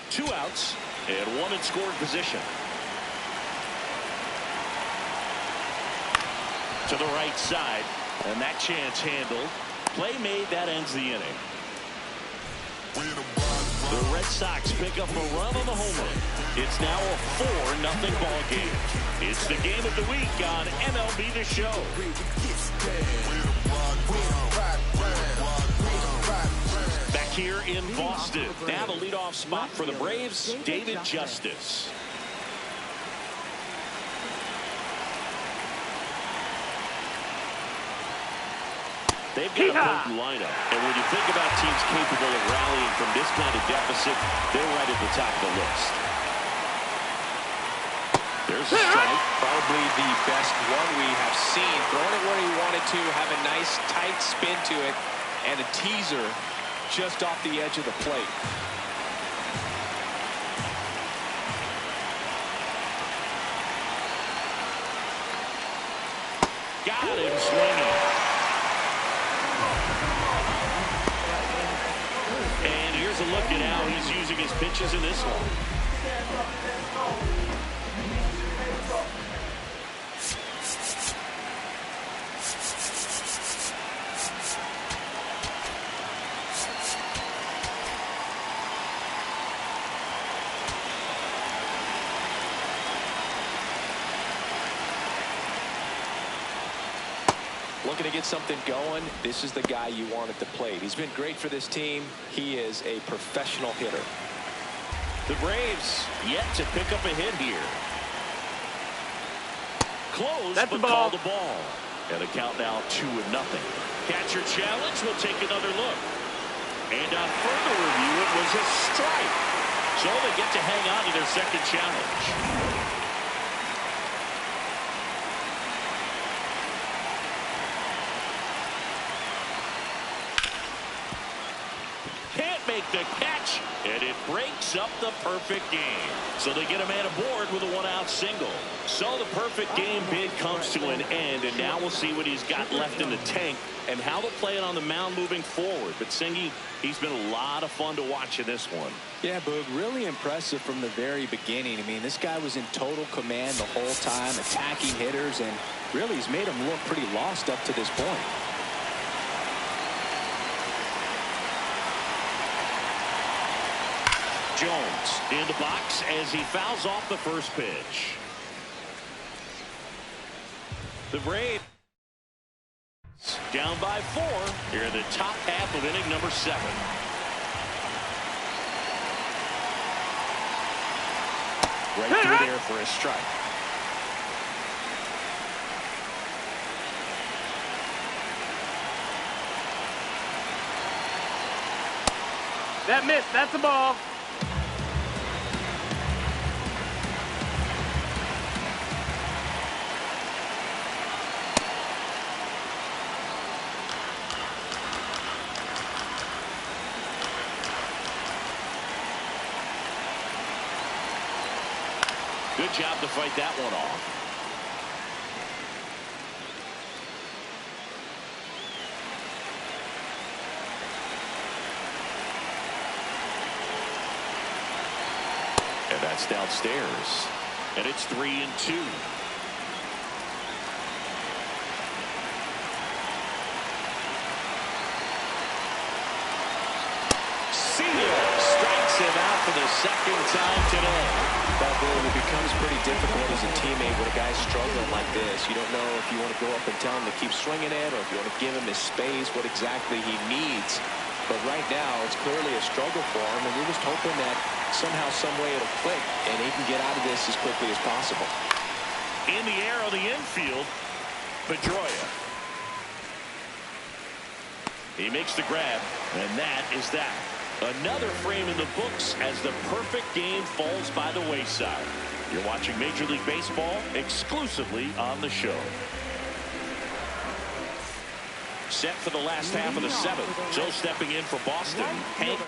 Two outs and one in scoring position. To the right side, and that chance handled. Play made, that ends the inning. The Red Sox pick up a run on the home run. It's now a 4-0 ball game. It's the game of the week on MLB The Show. Back here in Boston. Now the leadoff spot for the Braves, David Justice. They've got a potent lineup. And when you think about teams capable of rallying from this kind of deficit, they're right at the top of the list. There's a strike. Probably the best one we have seen. Throwing it where he wanted to, have a nice tight spin to it, and a teaser just off the edge of the plate. Got him swinging. And here's a look at how he's using his pitches in this one. Looking to get something going. This is the guy you want at the plate. He's been great for this team. He is a professional hitter. The Braves yet to pick up a hit here. Close, That's but the ball. called the ball. And the count now 2-0. Catcher challenge. We'll take another look. And on further review, it was a strike. So they get to hang on to their second challenge. Make the catch, and it breaks up the perfect game. So they get a man aboard with a one-out single. So the perfect game bid comes to an end, and now we'll see what he's got left in the tank and how they'll play it on the mound moving forward. But Singy, he's been a lot of fun to watch in this one. Yeah, Boog, really impressive from the very beginning. I mean, this guy was in total command the whole time, attacking hitters, and really he's made them look pretty lost up to this point. Jones in the box as he fouls off the first pitch. The Braves down by 4 here in the top half of inning number 7. Right through there for a strike. That missed. That's a ball. Good job to fight that one off. And that's downstairs. And it's 3-2. Strikes him out for the second time today. That really becomes pretty difficult as a teammate when a guy's struggling like this. You don't know if you want to go up and tell him to keep swinging it or if you want to give him his space, what exactly he needs. But right now, it's clearly a struggle for him, and you're just hoping that somehow, some way it'll click, and he can get out of this as quickly as possible. In the air on the infield, Pedroia. He makes the grab, and that is that. Another frame in the books as the perfect game falls by the wayside. You're watching Major League Baseball exclusively on the show. Set for the last half of the 7th. Joe stepping in for Boston. Hank.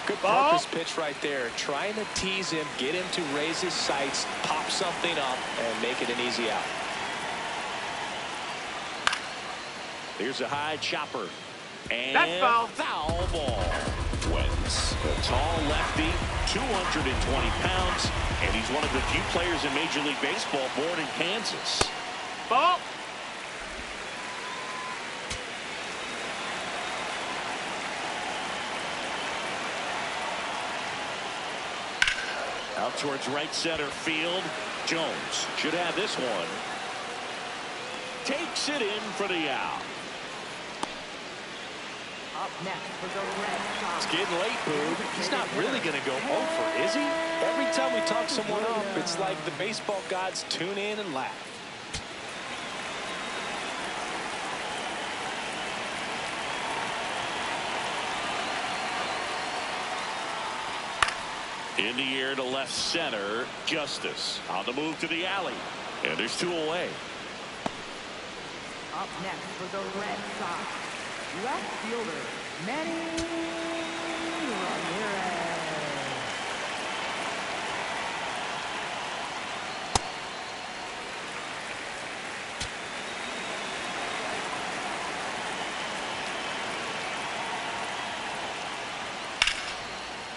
Good purpose pitch right there. Trying to tease him, get him to raise his sights, pop something up, and make it an easy out. Here's a high chopper. And that's foul. Foul ball. Wentz, a tall lefty, 220 pounds, and he's one of the few players in Major League Baseball born in Kansas. Ball. Out towards right center field. Jones should have this one. Takes it in for the out. Up next for the Red Sox. It's getting late, Boog. He's not really going to go over, is he? Every time we talk someone up, it's like the baseball gods tune in and laugh. In the air to left center. Justice on the move to the alley. And there's 2 away. Up next for the Red Sox, left fielder Manny Ramirez.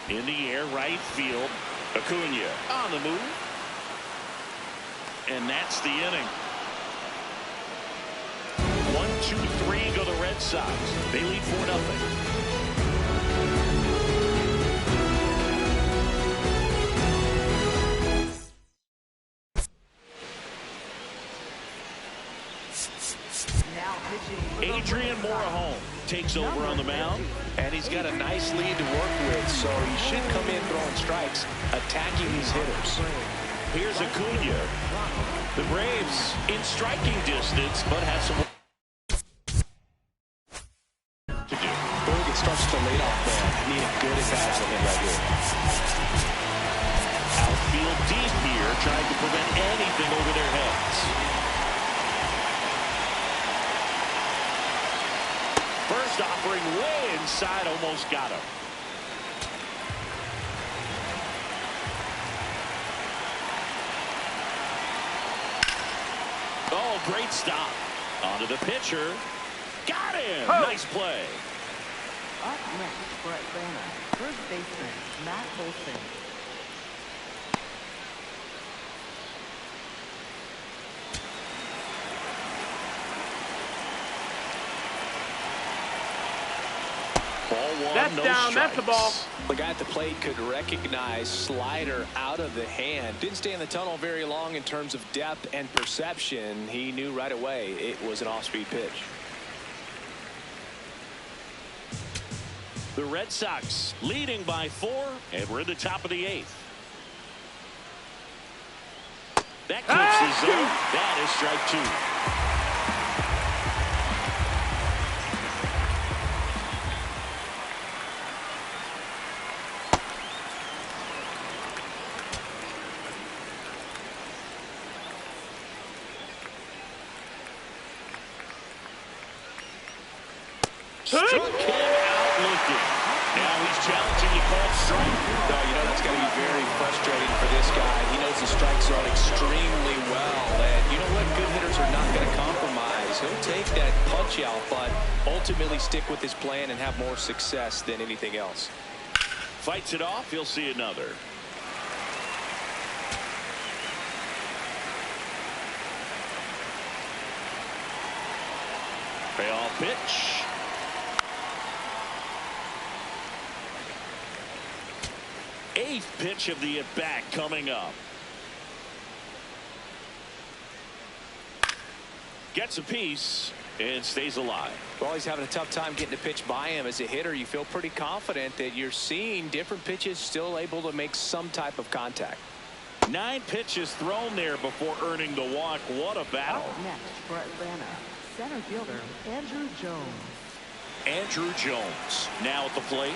In the air, right field. Acuna on the move. And that's the inning. 1-2-3 go the Red Sox. They lead 4-0. Adrian Morejon takes over on the mound. And he's got a nice lead to work with, so he should come in throwing strikes, attacking these hitters. Here's Acuna. The Braves in striking distance, but have some to do. Berg, it starts the leadoff man. Need a good at-bat from him right here. Outfield deep here, trying to prevent anything over their heads. First offering way inside, almost got him. Oh, great stop. Onto the pitcher. Got him. Oh. Nice play. Up next for Atlanta, first baseman Matt Olson. Ball one, That's no down. strikes. That's the ball. The guy at the plate could recognize slider out of the hand. Didn't stay in the tunnel very long in terms of depth and perception. He knew right away it was an off-speed pitch. The Red Sox leading by 4, and we're in the top of the 8th. That clips his zone. That is strike 2. Struck him out looking. Now he's challenging the called strike. No, you know that's got to be very frustrating for this guy. He knows the strike zone extremely well. And you know what? Good hitters are not going to compromise. He'll take that punch out, but ultimately stick with his plan and have more success than anything else. Fights it off. He'll see another. Payoff pitch. Eighth pitch of the at-bat coming up. Gets a piece and stays alive. Well, he's having a tough time getting a pitch by him. As a hitter, you feel pretty confident that you're seeing different pitches still able to make some type of contact. 9 pitches thrown there before earning the walk. What a battle. Up next for Atlanta, center fielder Andrew Jones. Andrew Jones now at the plate.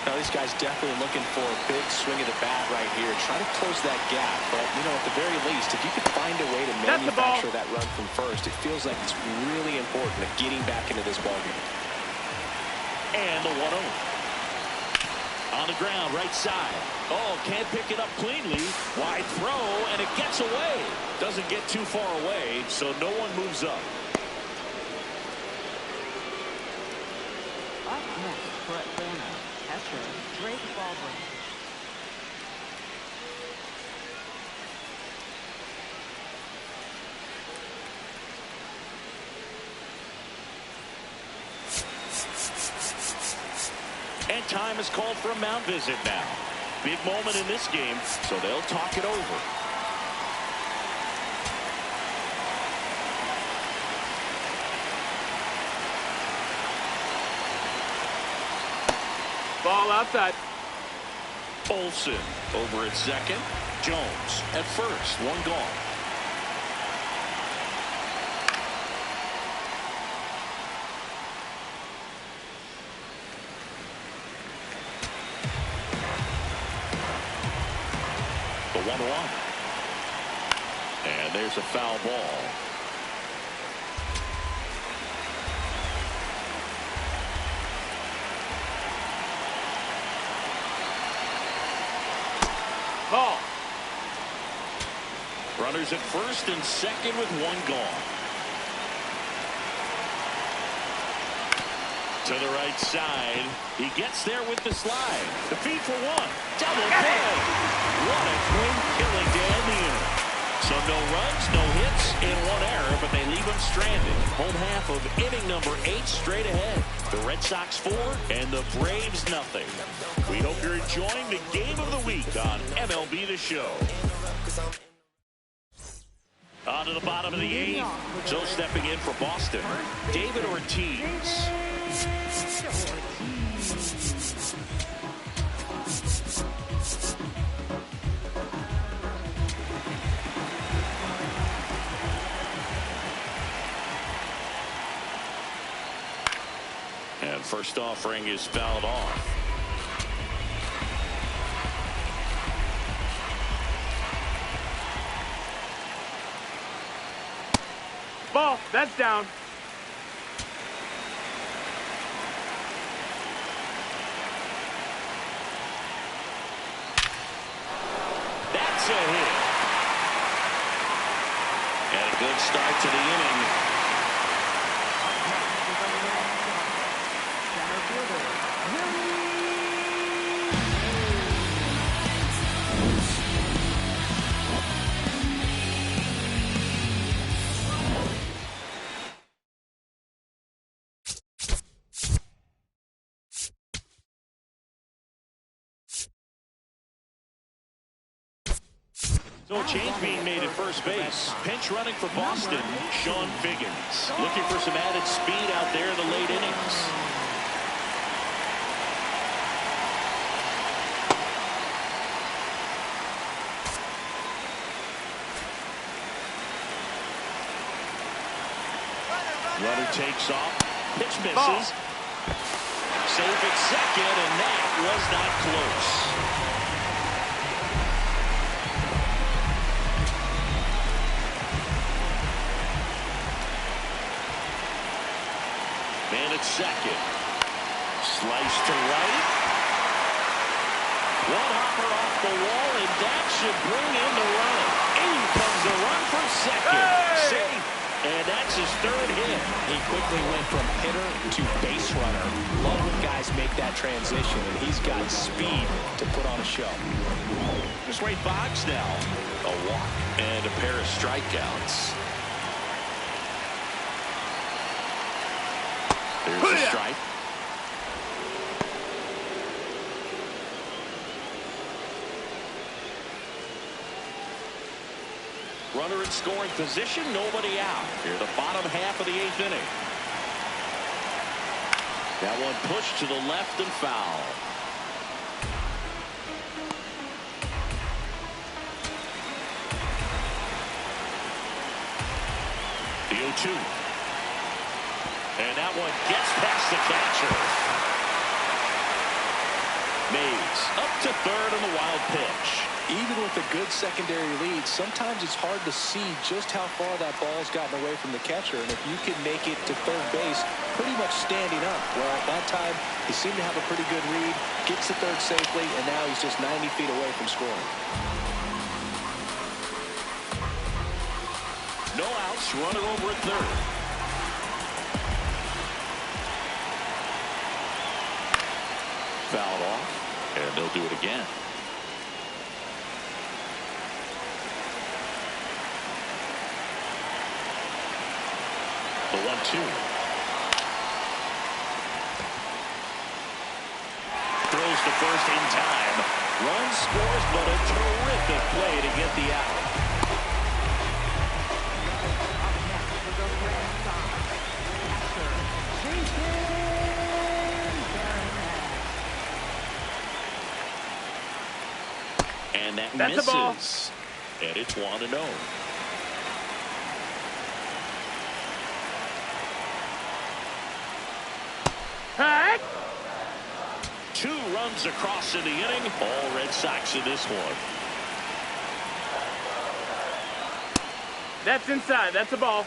Now, this guy's definitely looking for a big swing of the bat right here. Try to close that gap. But, you know, at the very least, if you could find a way to manufacture that run from first, it feels like it's really important at getting back into this ballgame. And the 1-0. On the ground, right side. Oh, can't pick it up cleanly. Wide throw, and it gets away. Doesn't get too far away, so no one moves up. Up next for Atlanta, catcher Drake Baldwin. And time is called for a mound visit now. Big moment in this game, so they'll talk it over. Ball outside. Olsen over at second. Jones at first. One gone. The 1-1. And there's a foul ball. Ball. Runners at first and second with one gone. To the right side. He gets there with the slide. The feed for one. Double play. What a quick killing to end the inning. So no runs, no hits, and one error, but they leave him stranded. Home half of inning number 8 straight ahead. The Red Sox 4 and the Braves nothing. We hope you're enjoying the game of the week on MLB The Show. On to the bottom of the 8th. So stepping in for Boston, David Ortiz. And first offering is fouled off. Ball. That's down. That's a hit. And a good start to the inning. So a change being made at first base. Pinch running for Boston, Sean Figgins. Looking for some added speed out there in the late innings. Runner takes off. Pitch misses. Safe at second, and that was not close. Man at second. Slice to right. One hopper off the wall, and that should bring in the run. In comes the run from second. Hey! Safe. And that's his 3rd hit. He quickly went from hitter to base runner. Love when guys make that transition, and he's got speed to put on a show. Here's Wade Boggs now. A walk and a pair of strikeouts. There's a strike. Runner in scoring position, nobody out. Here, the bottom half of the 8th inning. That one pushed to the left and foul. The 0-2. And that one gets past the catcher. Mays up to 3rd on the wild pitch. Even with a good secondary lead, sometimes it's hard to see just how far that ball's gotten away from the catcher. And if you can make it to 3rd base pretty much standing up, well, at that time, he seemed to have a pretty good read, gets to 3rd safely, and now he's just 90 feet away from scoring. No outs, runner over at 3rd. Fouled off, and they'll do it again. The 1-2. Throws to first in time. Run scores, but a terrific play to get the out. And that That's misses. a ball. And it's 1-0. Hey! 2 runs across in the inning. All Red Sox in this one. That's inside. That's a ball.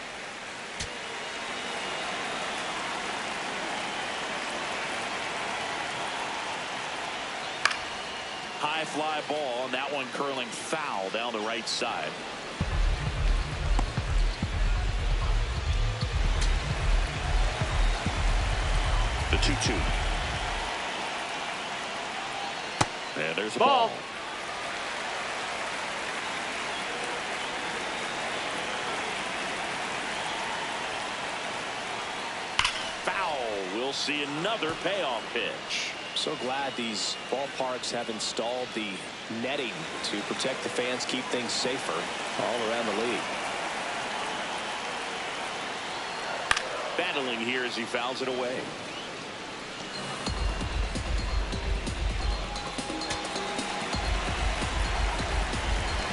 High fly ball, and that one curling foul down the right side. The 2-2. And there's a Ball. ball. Foul. We'll see another payoff pitch. So glad these ballparks have installed the netting to protect the fans, keep things safer all around the league. Battling here as he fouls it away.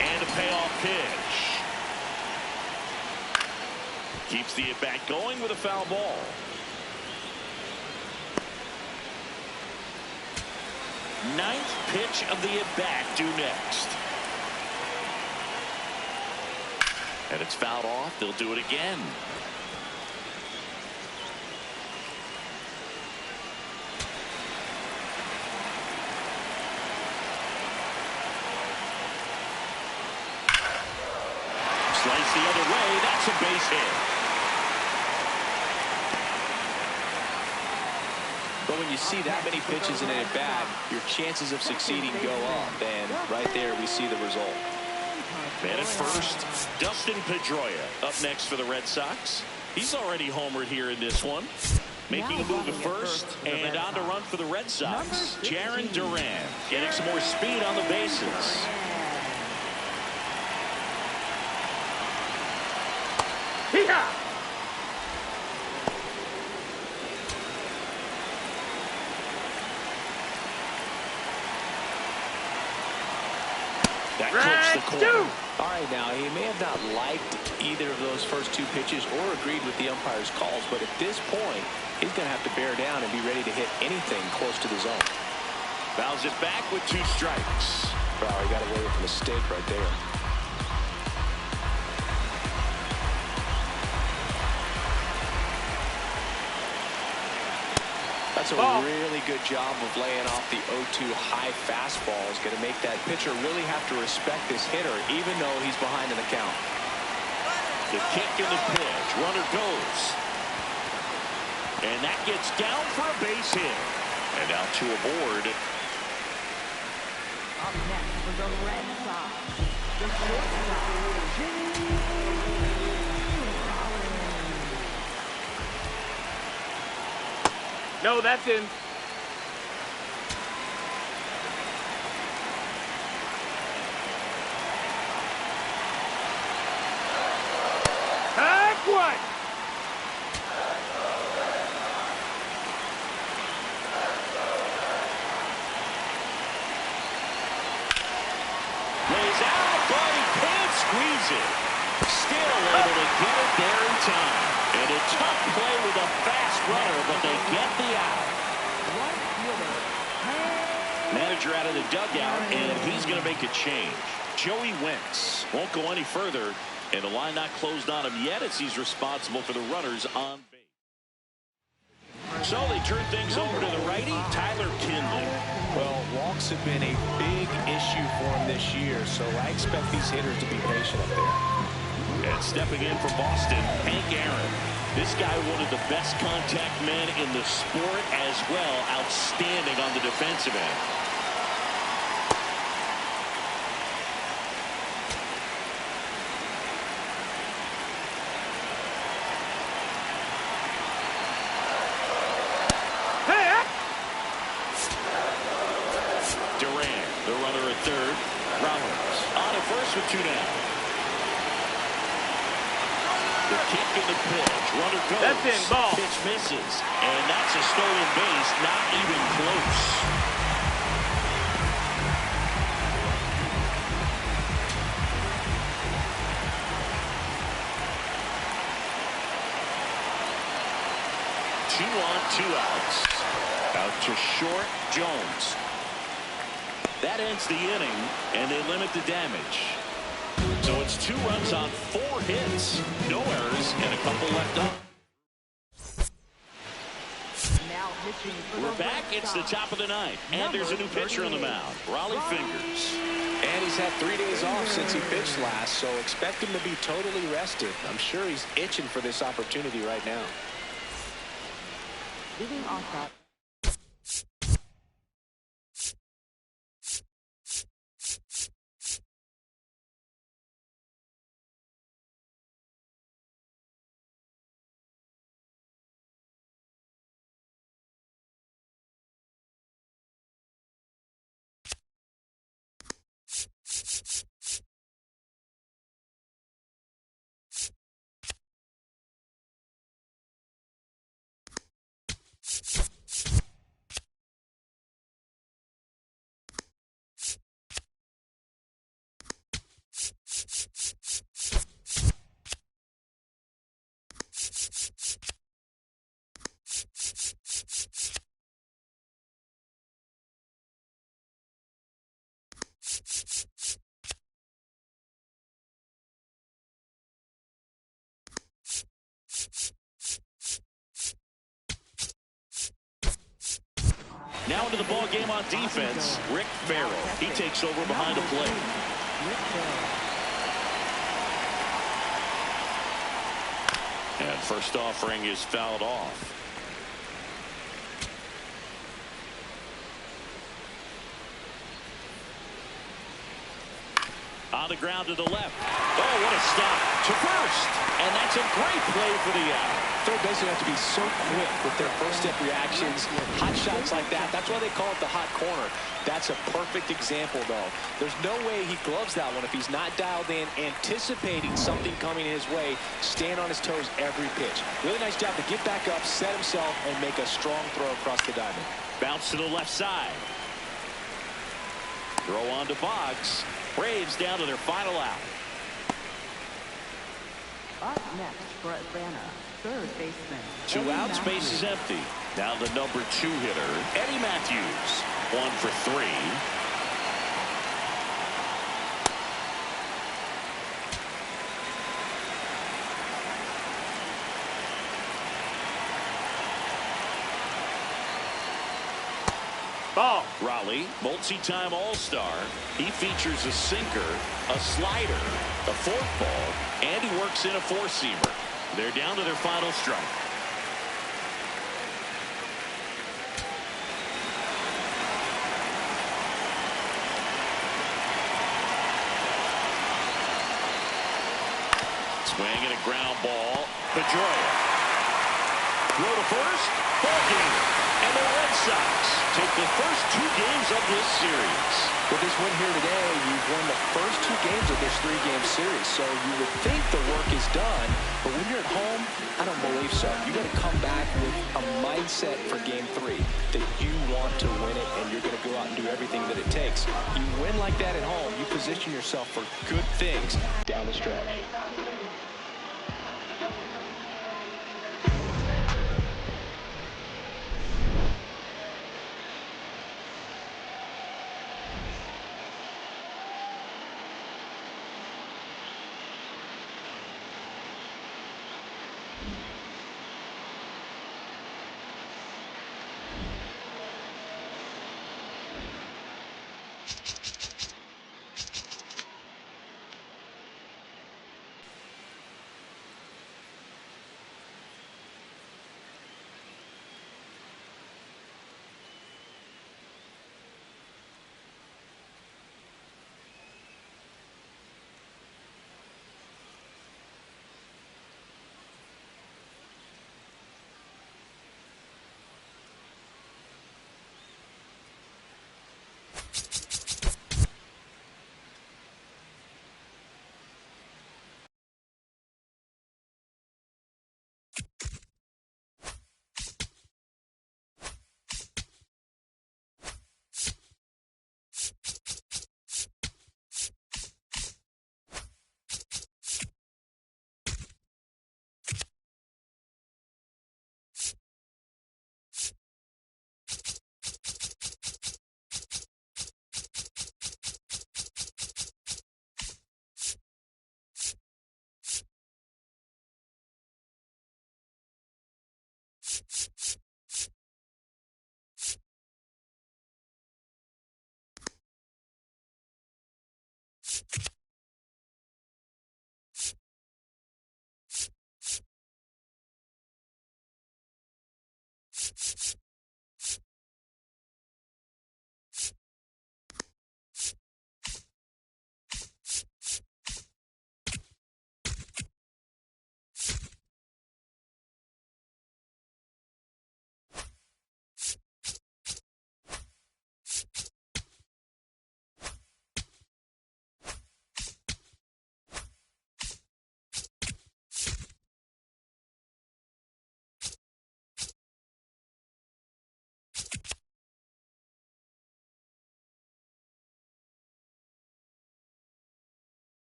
And a payoff pitch. Keeps the at-bat going with a foul ball. Ninth pitch of the at-bat due next. And it's fouled off. They'll do it again. Slice the other way. That's a base hit. But when you see that many pitches in an at-bat, your chances of succeeding go up. And right there, we see the result. Man at first, Dustin Pedroia up next for the Red Sox. He's already homered here in this one. Making a move at first, and on to run for the Red Sox. Jarren Duran getting some more speed on the bases. Hee-haw! That clips the corner. All right, now, he may have not liked either of those first two pitches or agreed with the umpire's calls, but at this point, he's going to have to bear down and be ready to hit anything close to the zone. Fouls it back with 2 strikes. Wow, he got away with a mistake right there. That's a really good job of laying off the 0-2 high fastball. Is going to make that pitcher really have to respect this hitter, even though he's behind in the count. The kick and the pitch. Runner goes. And that gets down for a base hit. And out to a board. Up next for the Red Sox, the shortstop, No, that's in. Heck what? Lays out, but he can't squeeze it. Still able to get it there in time. And a tough play with a fast runner, but they get the out. Manager out of the dugout, and he's going to make a change. Joey Wentz won't go any further, and the line not closed on him yet as he's responsible for the runners on base. So they turn things over to the righty, Tyler Kinley. Well, walks have been a big issue for him this year, so I expect these hitters to be patient up there. And stepping in for Boston, Hank Aaron. This guy, one of the best contact men in the sport as well. Outstanding on the defensive end. Duran, the runner at third. Rollins on at first with 2 down. The kick and the pitch. Runner goes. That's in. Ball. Pitch misses. And that's a stolen base. Not even close. Two on, 2 outs. Out to short, Jones. That ends the inning, and they limit the damage. So it's 2 runs on 4 hits, no errors, and a couple left up. We're back. It's the top of the 9th, and there's a new pitcher on the mound, Raleigh Fingers. And he's had 3 days off since he pitched last, so expect him to be totally rested. I'm sure he's itching for this opportunity right now. Leading off that. Now into the ball game on defense, Rick Farrell. He takes over behind the plate. And first offering is fouled off. On the ground to the left. Oh, what a stop to first. And that's a great play for the out. Third basemen have to be so quick with their first step reactions. Hot shots like that. That's why they call it the hot corner. That's a perfect example, though. There's no way he gloves that one if he's not dialed in, anticipating something coming his way, stand on his toes every pitch. Really nice job to get back up, set himself, and make a strong throw across the diamond. Bounce to the left side. Throw on to Boggs. Braves down to their final out. Up next for Atlanta, third baseman. Two outs, base is empty. Now the number 2 hitter, Eddie Matthews. 1 for 3. Ball. Raleigh, multi-time All-Star. He features a sinker, a slider, a forkball, and he works in a four-seamer. They're down to their final strike. Swing and a ground ball. Pedroia. Throw to first. Ball game. And the Red Sox take the first 2 games of this series. With this win here today, you've won the first 2 games of this 3-game series. So you would think the work is done, but when you're at home, I don't believe so. You got to come back with a mindset for Game 3 that you want to win it, and you're going to go out and do everything that it takes. You win like that at home, you position yourself for good things down the stretch.